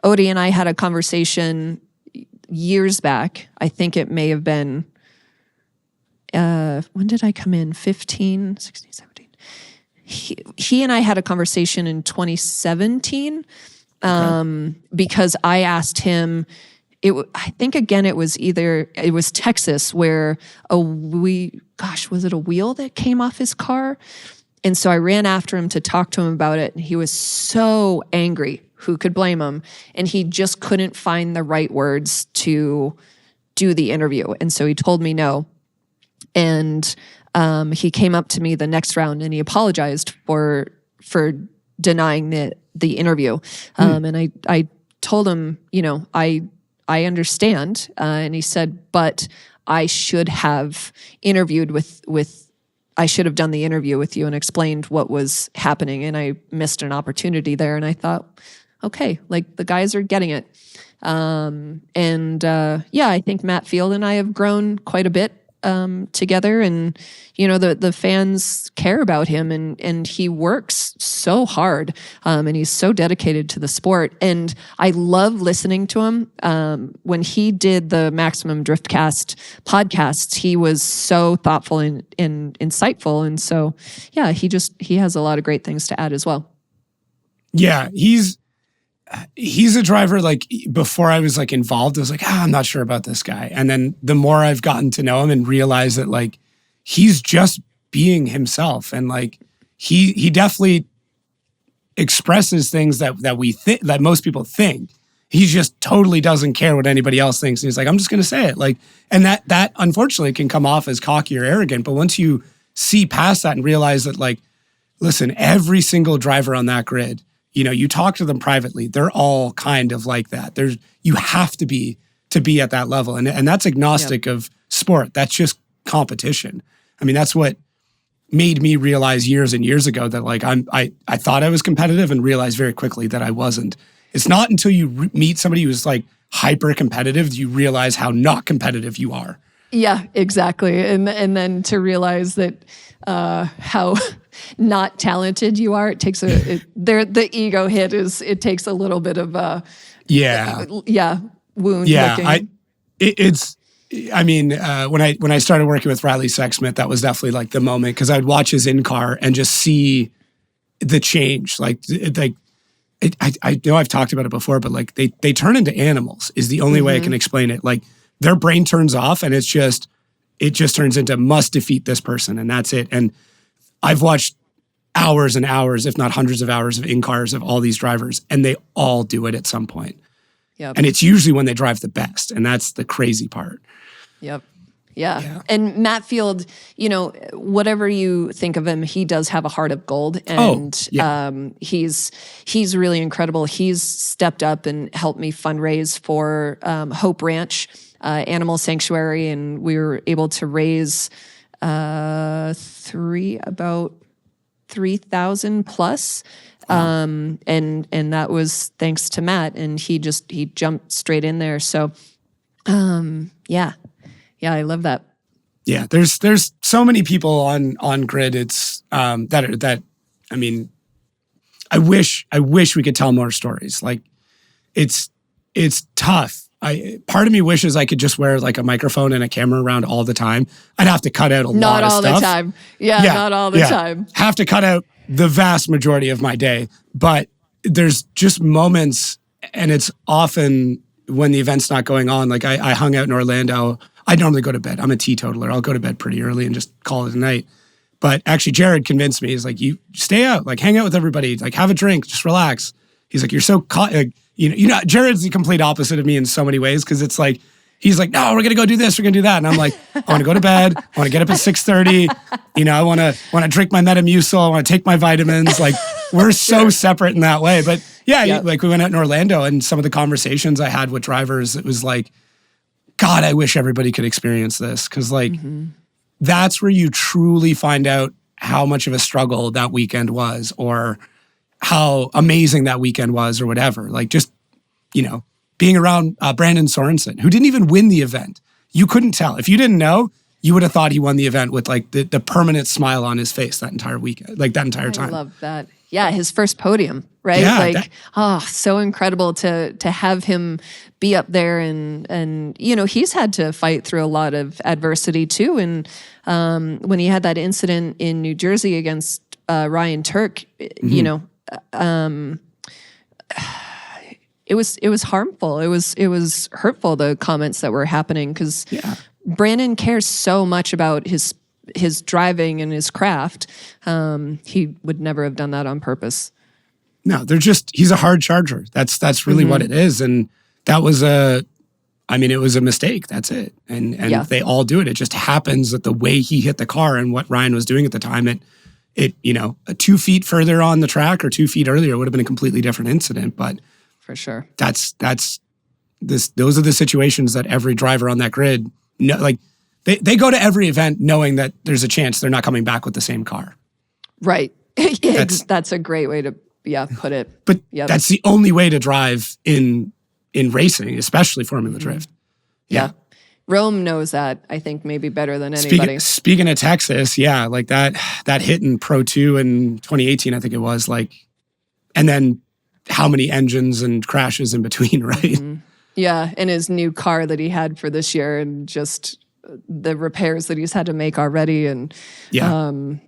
and I had a conversation years back. I think it may have been, when did I come in? 15, 16, 17. He and I had a conversation in 2017 because I asked him, I think again it was Texas where was it a wheel that came off his car? And so I ran after him to talk to him about it. And he was so angry. Who could blame him? And he just couldn't find the right words to do the interview. And so he told me no. And he came up to me the next round and he apologized for denying the interview. And I told him, I understand. And he said, but I should have interviewed I should have done the interview with you and explained what was happening, and I missed an opportunity there. And I thought, okay, like the guys are getting it. I think Matt Field and I have grown quite a bit together, and the fans care about him, and he works so hard, and he's so dedicated to the sport. And I love listening to him. When he did the Maximum Driftcast podcasts, he was so thoughtful and insightful, and so he has a lot of great things to add as well. Yeah, he's a driver, like, before I was like involved, I was like, I'm not sure about this guy. And then the more I've gotten to know him and realize that, like, he's just being himself. And like, he definitely expresses things that we think, that most people think. He just totally doesn't care what anybody else thinks. And he's like, I'm just going to say it. Like, and that unfortunately can come off as cocky or arrogant. But once you see past that and realize that, like, listen, every single driver on that grid, you talk to them privately, they're all kind of like that. You have to be at that level. And that's agnostic of sport. That's just competition. I mean, that's what made me realize years and years ago that, like, I thought I was competitive and realized very quickly that I wasn't. It's not until you meet somebody who's like hyper competitive do you realize how not competitive you are. Yeah, exactly. And then to realize that how not talented you are, it takes the ego hit it takes a little bit of wound. Yeah, looking. When I started working with Riley Sexsmith, that was definitely like the moment, because I'd watch his in-car and just see the change. I know I've talked about it before, but like they turn into animals is the only way I can explain it. Like, their brain turns off and it just turns into must defeat this person, and that's it. And I've watched hours and hours, if not hundreds of hours of in-cars of all these drivers, and they all do it at some point. Yep. And it's usually when they drive the best, and that's the crazy part. Yep. Yeah. And Matt Field, whatever you think of him, he does have a heart of gold, and he's really incredible. He's stepped up and helped me fundraise for Hope Ranch Animal Sanctuary, and we were able to raise about 3,000 plus. And that was thanks to Matt, and he jumped straight in there. So, I love that. Yeah, there's so many people on grid. It's I wish we could tell more stories. Like, it's tough. Part of me wishes I could just wear like a microphone and a camera around all the time. I'd have to cut out a lot of stuff. Not all the time. Yeah, not all the time. Have to cut out the vast majority of my day. But there's just moments, and it's often when the event's not going on. Like, I hung out in Orlando. I normally go to bed. I'm a teetotaler. I'll go to bed pretty early and just call it a night. But actually, Jared convinced me. He's like, you stay out, like hang out with everybody, like have a drink, just relax. He's like, you're so caught. Jared's the complete opposite of me in so many ways, because it's like, he's like, no, we're going to go do this, we're going to do that. And I'm like, I want to go to bed. I want to get up at 6:30. I want to drink my Metamucil. I want to take my vitamins. Like, we're so separate in that way. But like we went out in Orlando, and some of the conversations I had with drivers, it was like, God, I wish everybody could experience this. Because like, that's where you truly find out how much of a struggle that weekend was, or how amazing that weekend was, or whatever. Like, just, being around Brandon Sorensen, who didn't even win the event. You couldn't tell. If you didn't know, you would have thought he won the event with like the permanent smile on his face that entire weekend, like that entire time. I love that. Yeah, his first podium, right? Yeah, so incredible to have him be up there, and he's had to fight through a lot of adversity too. And when he had that incident in New Jersey against Ryan Turk, it was harmful. It was hurtful, the comments that were happening, because Brandon cares so much about his driving and his craft. He would never have done that on purpose. No, he's a hard charger. That's really what it is. And that was it was a mistake. That's it. And they all do it. It just happens that the way he hit the car and what Ryan was doing at the time, it 2 feet further on the track or 2 feet earlier would have been a completely different incident. But for sure, those are the situations that every driver on that grid, like, they go to every event knowing that there's a chance they're not coming back with the same car. Right. That's a great way to put it. But that's the only way to drive in racing, especially Formula Drift. Yeah. Rome knows that, I think, maybe better than anybody. Speaking of Texas, like that hit in Pro 2 in 2018, I think it was, like, and then how many engines and crashes in between, right? Mm-hmm. Yeah, and his new car that he had for this year, and just the repairs that he's had to make already, and and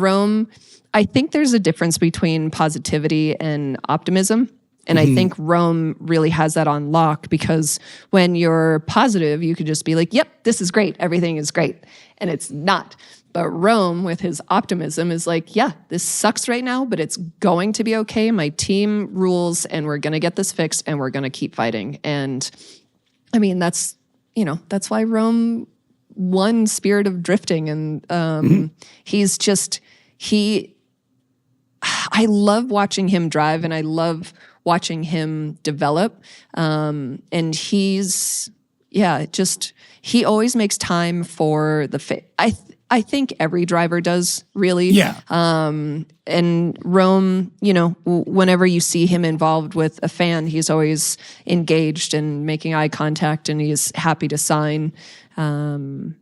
Rome, I think there's a difference between positivity and optimism. And I think Rome really has that on lock, because when you're positive, you could just be like, yep, this is great. Everything is great. And it's not. But Rome, with his optimism, is like, yeah, this sucks right now, but it's going to be okay. My team rules, and we're going to get this fixed, and we're going to keep fighting. And I mean, that's why Rome won Spirit of Drifting. And I love watching him drive, and I love watching him develop. And he always makes time for I think every driver does, really. Yeah. And Rome, whenever you see him involved with a fan, he's always engaged and making eye contact, and he's happy to sign. And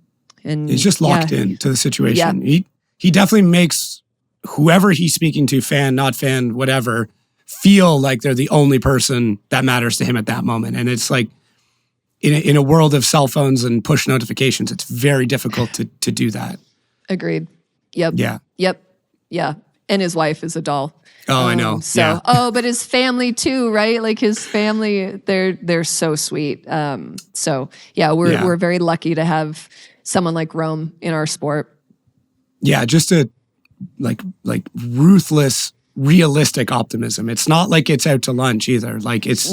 he's just locked in to the situation. Yeah. He definitely makes whoever he's speaking to, fan, not fan, whatever, feel like they're the only person that matters to him at that moment. And it's like, in a world of cell phones and push notifications, it's very difficult to do that. Agreed. Yep. Yeah. Yep. Yeah. And his wife is a doll. Oh, I know. But his family too, right? Like his family, they're so sweet. We're very lucky to have someone like Rome in our sport. Yeah, just a like ruthless, realistic optimism. It's not like it's out to lunch either. Like it's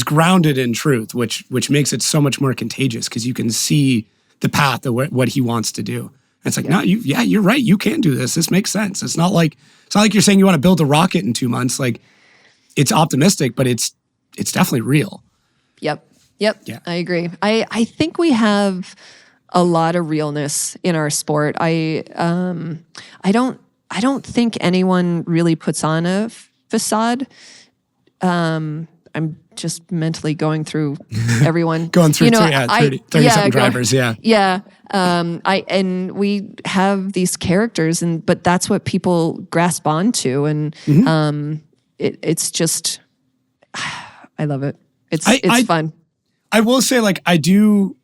grounded in truth, which makes it so much more contagious, because you can see the path of what he wants to do. And it's like, no, you're right. You can do this. This makes sense. It's not like you're saying you want to build a rocket in 2 months. Like, it's optimistic, but it's definitely real. Yep. Yeah. I agree. I think we have a lot of realness in our sport. I don't think anyone really puts on a facade. I'm just mentally going through everyone. Going through 30-something drivers, yeah. Yeah. And we have these characters, but that's what people grasp onto. And it's just, I love it. It's fun. I will say, like, I do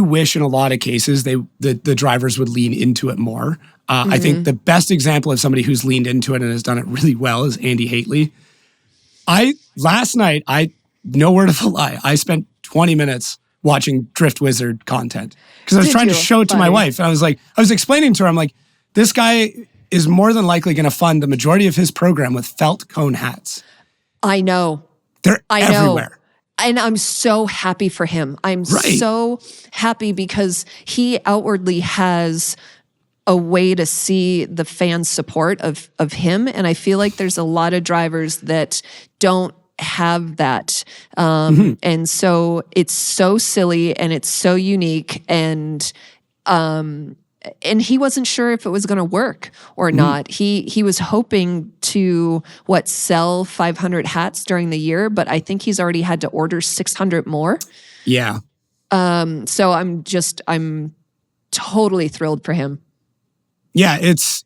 wish in a lot of cases the drivers would lean into it more. I think the best example of somebody who's leaned into it and has done it really well is Andy Haitley. Last night, no word of a lie, I spent 20 minutes watching Drift Wizard content, because I was trying to show it to my wife. And I was explaining to her, I'm like, this guy is more than likely going to fund the majority of his program with felt cone hats. I know. They're everywhere. And I'm so happy for him. I'm so happy, because he outwardly has a way to see the fan support of him. And I feel like there's a lot of drivers that don't have that. And so it's so silly and it's so unique. And he wasn't sure if it was going to work or not. He was hoping to sell 500 hats during the year, but I think he's already had to order 600 more. Yeah. So I'm totally thrilled for him. Yeah, it's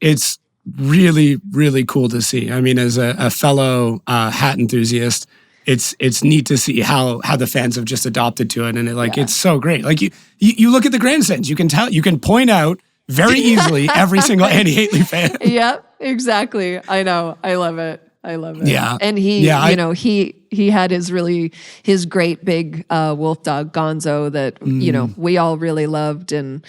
really, really cool to see. I mean, as a fellow hat enthusiast, it's neat to see how the fans have just adopted to it, and it's so great. Like you look at the grandstands, you can point out very easily every single Andy Haitley fan. Yep, exactly. I know. I love it. Yeah, and he had his great big wolf dog Gonzo that we all really loved, and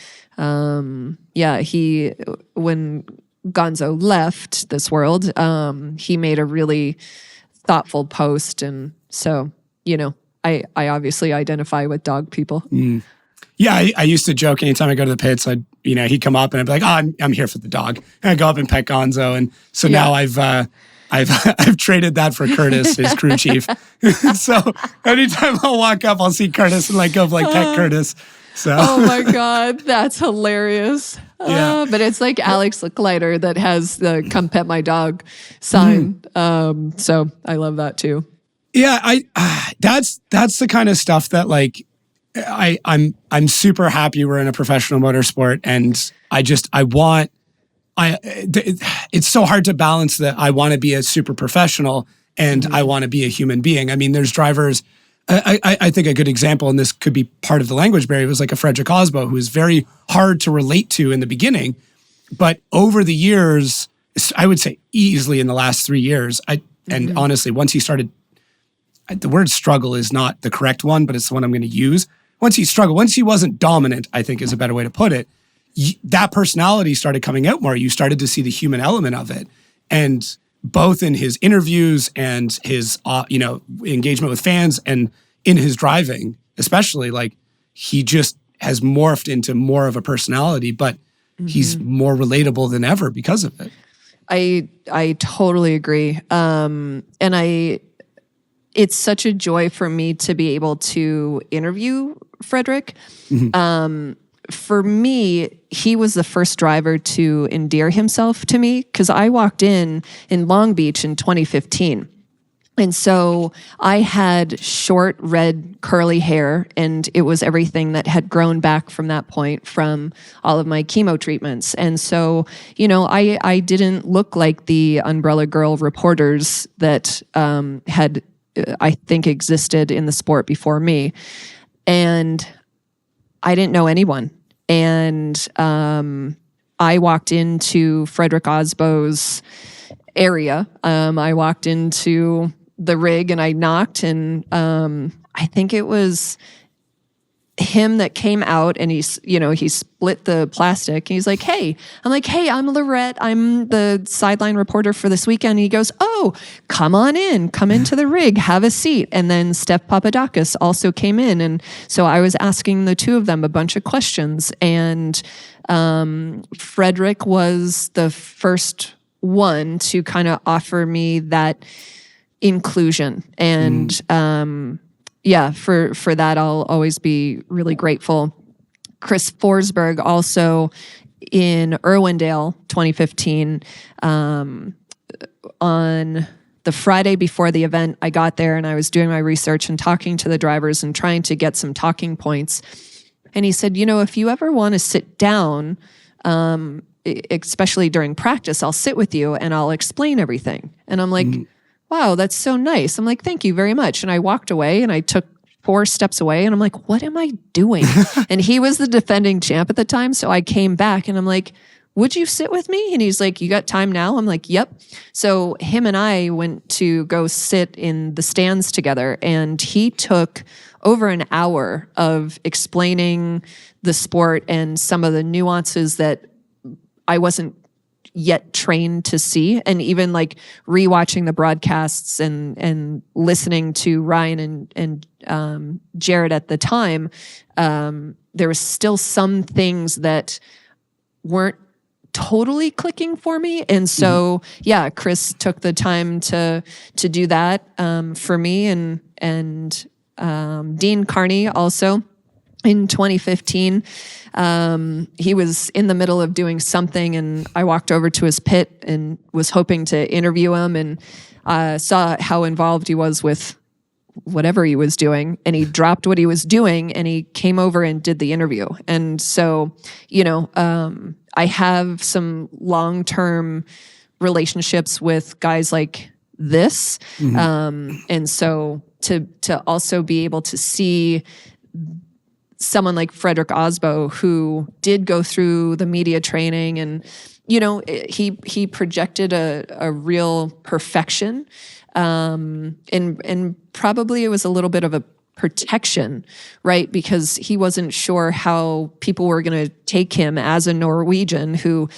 when Gonzo left this world, he made a really thoughtful post, and so I obviously identify with dog people. Yeah, I used to joke anytime I go to the pits, he'd come up and I'd be like, "Oh, I'm here for the dog," and I go up and pet Gonzo, and so now I've traded that for Curtis, his crew chief. So anytime I'll walk up, I'll see Curtis and like go like pet Curtis. So Oh my God, that's hilarious. Yeah. But it's like Alex Glider that has the "Come Pet My Dog" sign. So I love that too. yeah, that's the kind of stuff that like I'm super happy we're in a professional motorsport, and it's so hard to balance that I want to be a super professional and I want to be a human being. I mean, there's drivers. I think a good example, and this could be part of the language barrier, was like a Frederick Osbo, who is very hard to relate to in the beginning. But over the years, I would say easily in the last 3 years, and honestly, once he started, the word struggle is not the correct one, but it's the one I'm going to use. Once he wasn't dominant, I think is a better way to put it. That personality started coming out more. You started to see the human element of it. And both in his interviews and his, engagement with fans and in his driving, especially, like, he just has morphed into more of a personality, but he's more relatable than ever because of it. I totally agree. It's such a joy for me to be able to interview Frederick. For me, he was the first driver to endear himself to me, because I walked in Long Beach in 2015. And so I had short, red, curly hair, and it was everything that had grown back from that point from all of my chemo treatments. And so, I didn't look like the Umbrella Girl reporters that had, I think, existed in the sport before me. And I didn't know anyone. And I walked into Frederick Osbo's area. I walked into the rig and I knocked, and I think it was him that came out, and he split the plastic, and he's like, hey, I'm Laurette. I'm the sideline reporter for this weekend. And he goes, oh, come on in, come into the rig, have a seat. And then Steph Papadakis also came in. And so I was asking the two of them a bunch of questions, and Frederick was the first one to kind of offer me that inclusion. And for that, I'll always be really grateful. Chris Forsberg also in Irwindale 2015, on the Friday before the event, I got there and I was doing my research and talking to the drivers and trying to get some talking points. And he said, if you ever want to sit down, especially during practice, I'll sit with you and I'll explain everything. And I'm like, wow, that's so nice. I'm like, thank you very much. And I walked away and I took 4 steps away and I'm like, what am I doing? And he was the defending champ at the time. So I came back and I'm like, would you sit with me? And he's like, you got time now? I'm like, yep. So him and I went to go sit in the stands together, and he took over an hour of explaining the sport and some of the nuances that I wasn't yet trained to see. And even like rewatching the broadcasts and listening to Ryan and Jared at the time, there was still some things that weren't totally clicking for me. And so, Chris took the time to do that for me, and Dean Carney also. In 2015, he was in the middle of doing something, and I walked over to his pit and was hoping to interview him, and saw how involved he was with whatever he was doing, and he dropped what he was doing and he came over and did the interview. And so, I have some long-term relationships with guys like this. And so to also be able to see someone like Frederick Osbo, who did go through the media training, and he projected a real perfection, and probably it was a little bit of a protection, right? Because he wasn't sure how people were going to take him as a Norwegian who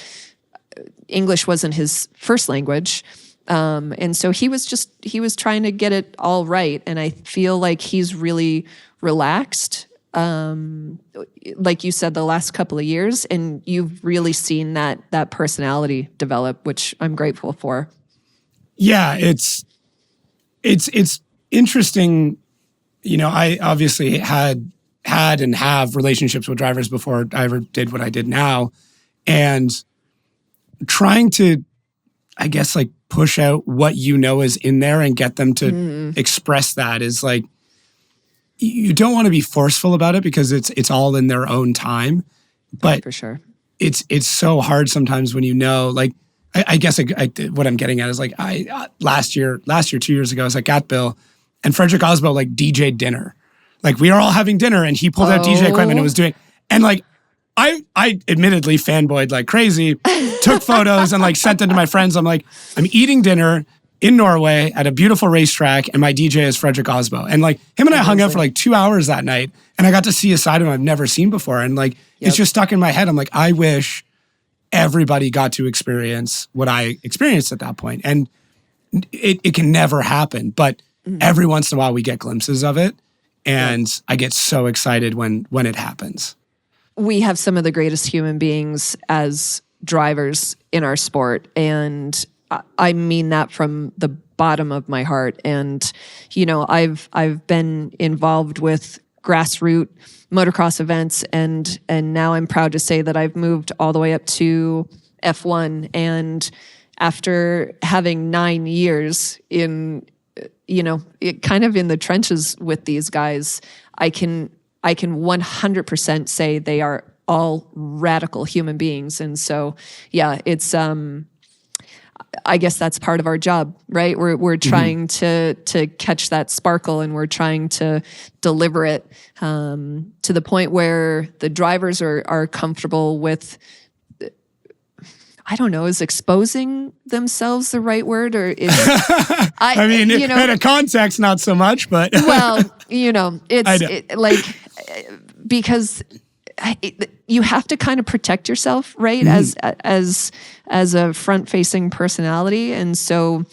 English wasn't his first language. And so he was trying to get it all right. And I feel like he's really relaxed, like you said, the last couple of years, and you've really seen that personality develop, which I'm grateful for. Yeah, it's interesting. You know, I obviously had and have relationships with drivers before I ever did what I did now. And trying to, I guess, like push out what you know is in there and get them to express that is like, you don't want to be forceful about it because it's all in their own time. But for sure, it's so hard sometimes when you know, like, I guess what I'm getting at is like, last year, 2 years ago, I was like at Bill and Frederick Osbo like DJ'd dinner. Like we were all having dinner and he pulled out DJ equipment and was doing, and like, I admittedly fanboyed like crazy, took photos and like sent them to my friends. I'm like, I'm eating dinner in Norway at a beautiful racetrack and my DJ is Frederick Osbo. And like him and I hung out for like 2 hours that night and I got to see a side of him I've never seen before. And like, it's just stuck in my head. I'm like, I wish everybody got to experience what I experienced at that point. And it can never happen, but every once in a while we get glimpses of it. And I get so excited when it happens. We have some of the greatest human beings as drivers in our sport. And I mean that from the bottom of my heart. And, you know, I've been involved with grassroots motocross events and now I'm proud to say that I've moved all the way up to F1. And after having 9 years in, you know, kind of in the trenches with these guys, I can 100% say they are all radical human beings. And so, yeah, it's, I guess that's part of our job, right? We're trying to catch that sparkle and we're trying to deliver it to the point where the drivers are comfortable with, I don't know, is exposing themselves the right word or is I mean, you know, in a context, not so much, but well, you know, because you have to kind of protect yourself, right? As a front-facing personality, and so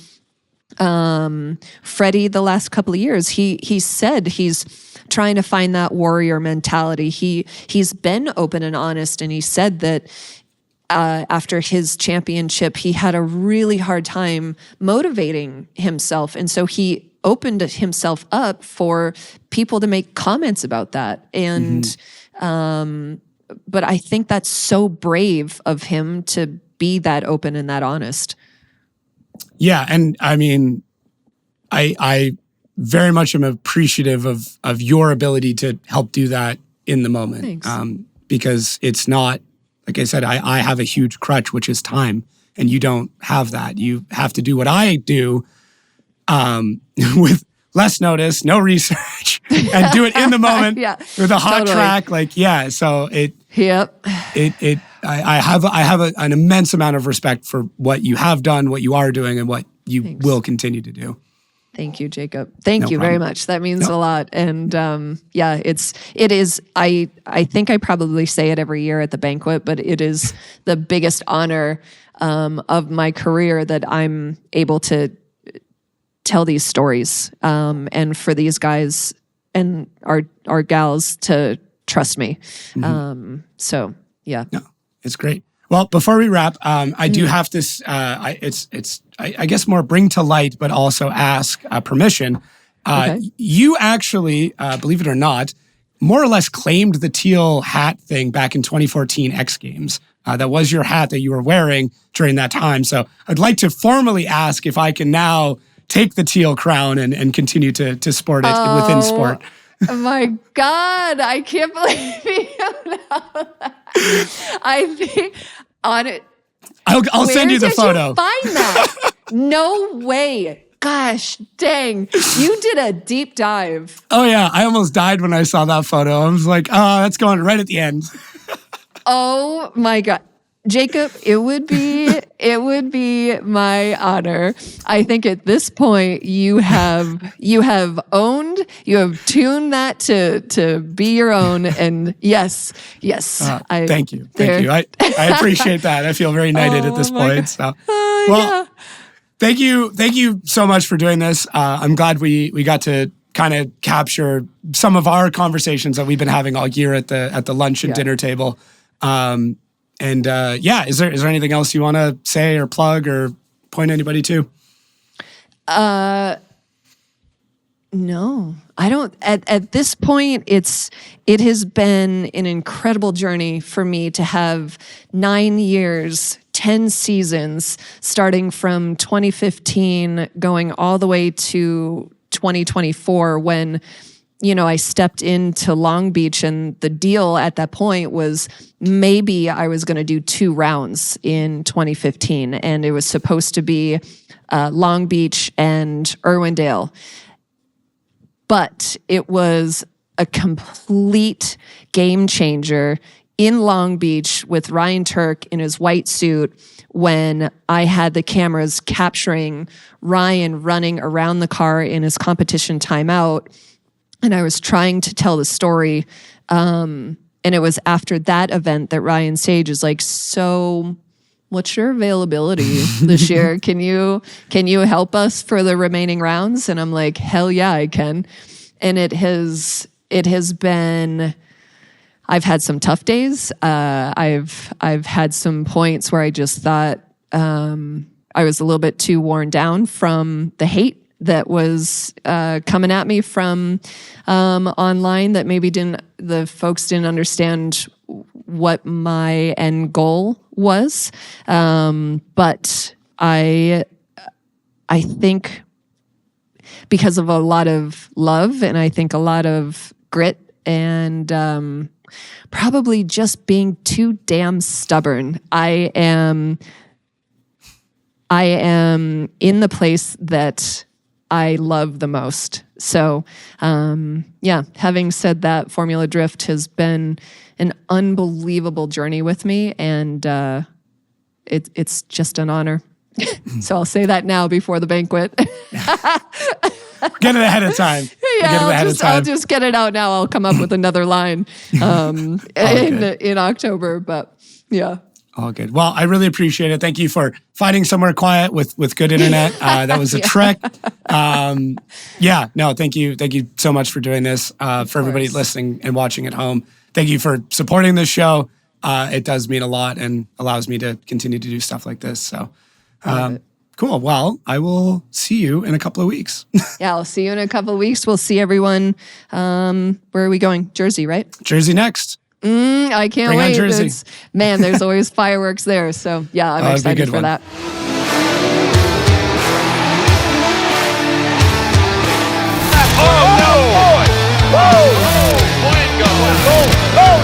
Freddie, the last couple of years, he said he's trying to find that warrior mentality. He's been open and honest, and he said that. After his championship, he had a really hard time motivating himself. And so he opened himself up for people to make comments about that. And, but I think that's so brave of him to be that open and that honest. Yeah. And I mean, I very much am appreciative of your ability to help do that in the moment. Thanks. Because it's not, like I said, I have a huge crutch, which is time, and you don't have that. You have to do what I do with less notice, no research, and do it in the moment with a hot track. Like, yeah, so I have an immense amount of respect for what you have done, what you are doing, and what you will continue to do. Thank you, Jacob. Thank you very much. That means a lot. And it is, I think I probably say it every year at the banquet, but it is the biggest honor of my career that I'm able to tell these stories and for these guys and our gals to trust me. So, yeah. No, it's great. Well, before we wrap, I do have this, I guess more bring to light, but also ask permission. You actually, believe it or not, more or less claimed the teal hat thing back in 2014 X Games. That was your hat that you were wearing during that time. So I'd like to formally ask if I can now take the teal crown and continue to sport it within sport. Oh my God, I can't believe you know that. I think on it. I'll send you the photo. You find that? No way. Gosh, dang. You did a deep dive. Oh yeah, I almost died when I saw that photo. I was like, oh, that's going right at the end. Oh my God. Jacob, it would be my honor. I think at this point you have owned, you have tuned that to be your own. And yes. Thank you. I appreciate that. I feel very knighted at this point. So, thank you so much for doing this. I'm glad we got to kind of capture some of our conversations that we've been having all year at the lunch and dinner table. Is there anything else you want to say or plug or point anybody to? No, I don't. At this point, it has been an incredible journey for me to have 9 years, 10 seasons, starting from 2015, going all the way to 2024 when, I stepped into Long Beach, and the deal at that point was maybe I was going to do 2 rounds in 2015, and it was supposed to be Long Beach and Irwindale. But it was a complete game changer in Long Beach with Ryan Turk in his white suit when I had the cameras capturing Ryan running around the car in his competition timeout. And I was trying to tell the story. And it was after that event that Ryan Sage is like, so what's your availability this year? Can you help us for the remaining rounds? And I'm like, hell yeah, I can. And it has been, I've had some tough days. I've had some points where I just thought I was a little bit too worn down from the hate that was coming at me from online, that maybe the folks didn't understand what my end goal was. But I think because of a lot of love, and I think a lot of grit, and probably just being too damn stubborn, I am in the place that I love the most. So, having said that, Formula Drift has been an unbelievable journey with me, and it's just an honor. So I'll say that now before the banquet. Get it ahead of time. Yeah, I'll just get it out now. I'll come up with another line in October, but yeah. All good. Well, I really appreciate it. Thank you for finding somewhere quiet with good internet. That was a trek. Thank you. Thank you so much for doing this. For everybody listening and watching at home, thank you for supporting this show. It does mean a lot and allows me to continue to do stuff like this. So, cool. Well, I will see you in a couple of weeks. Yeah, I'll see you in a couple of weeks. We'll see everyone. Where are we going? Jersey, right? Jersey next. I can't Bring on wait. Jersey. There's always fireworks there. So yeah, I'm excited for that. Oh, no! Boy! Whoa! Point goal!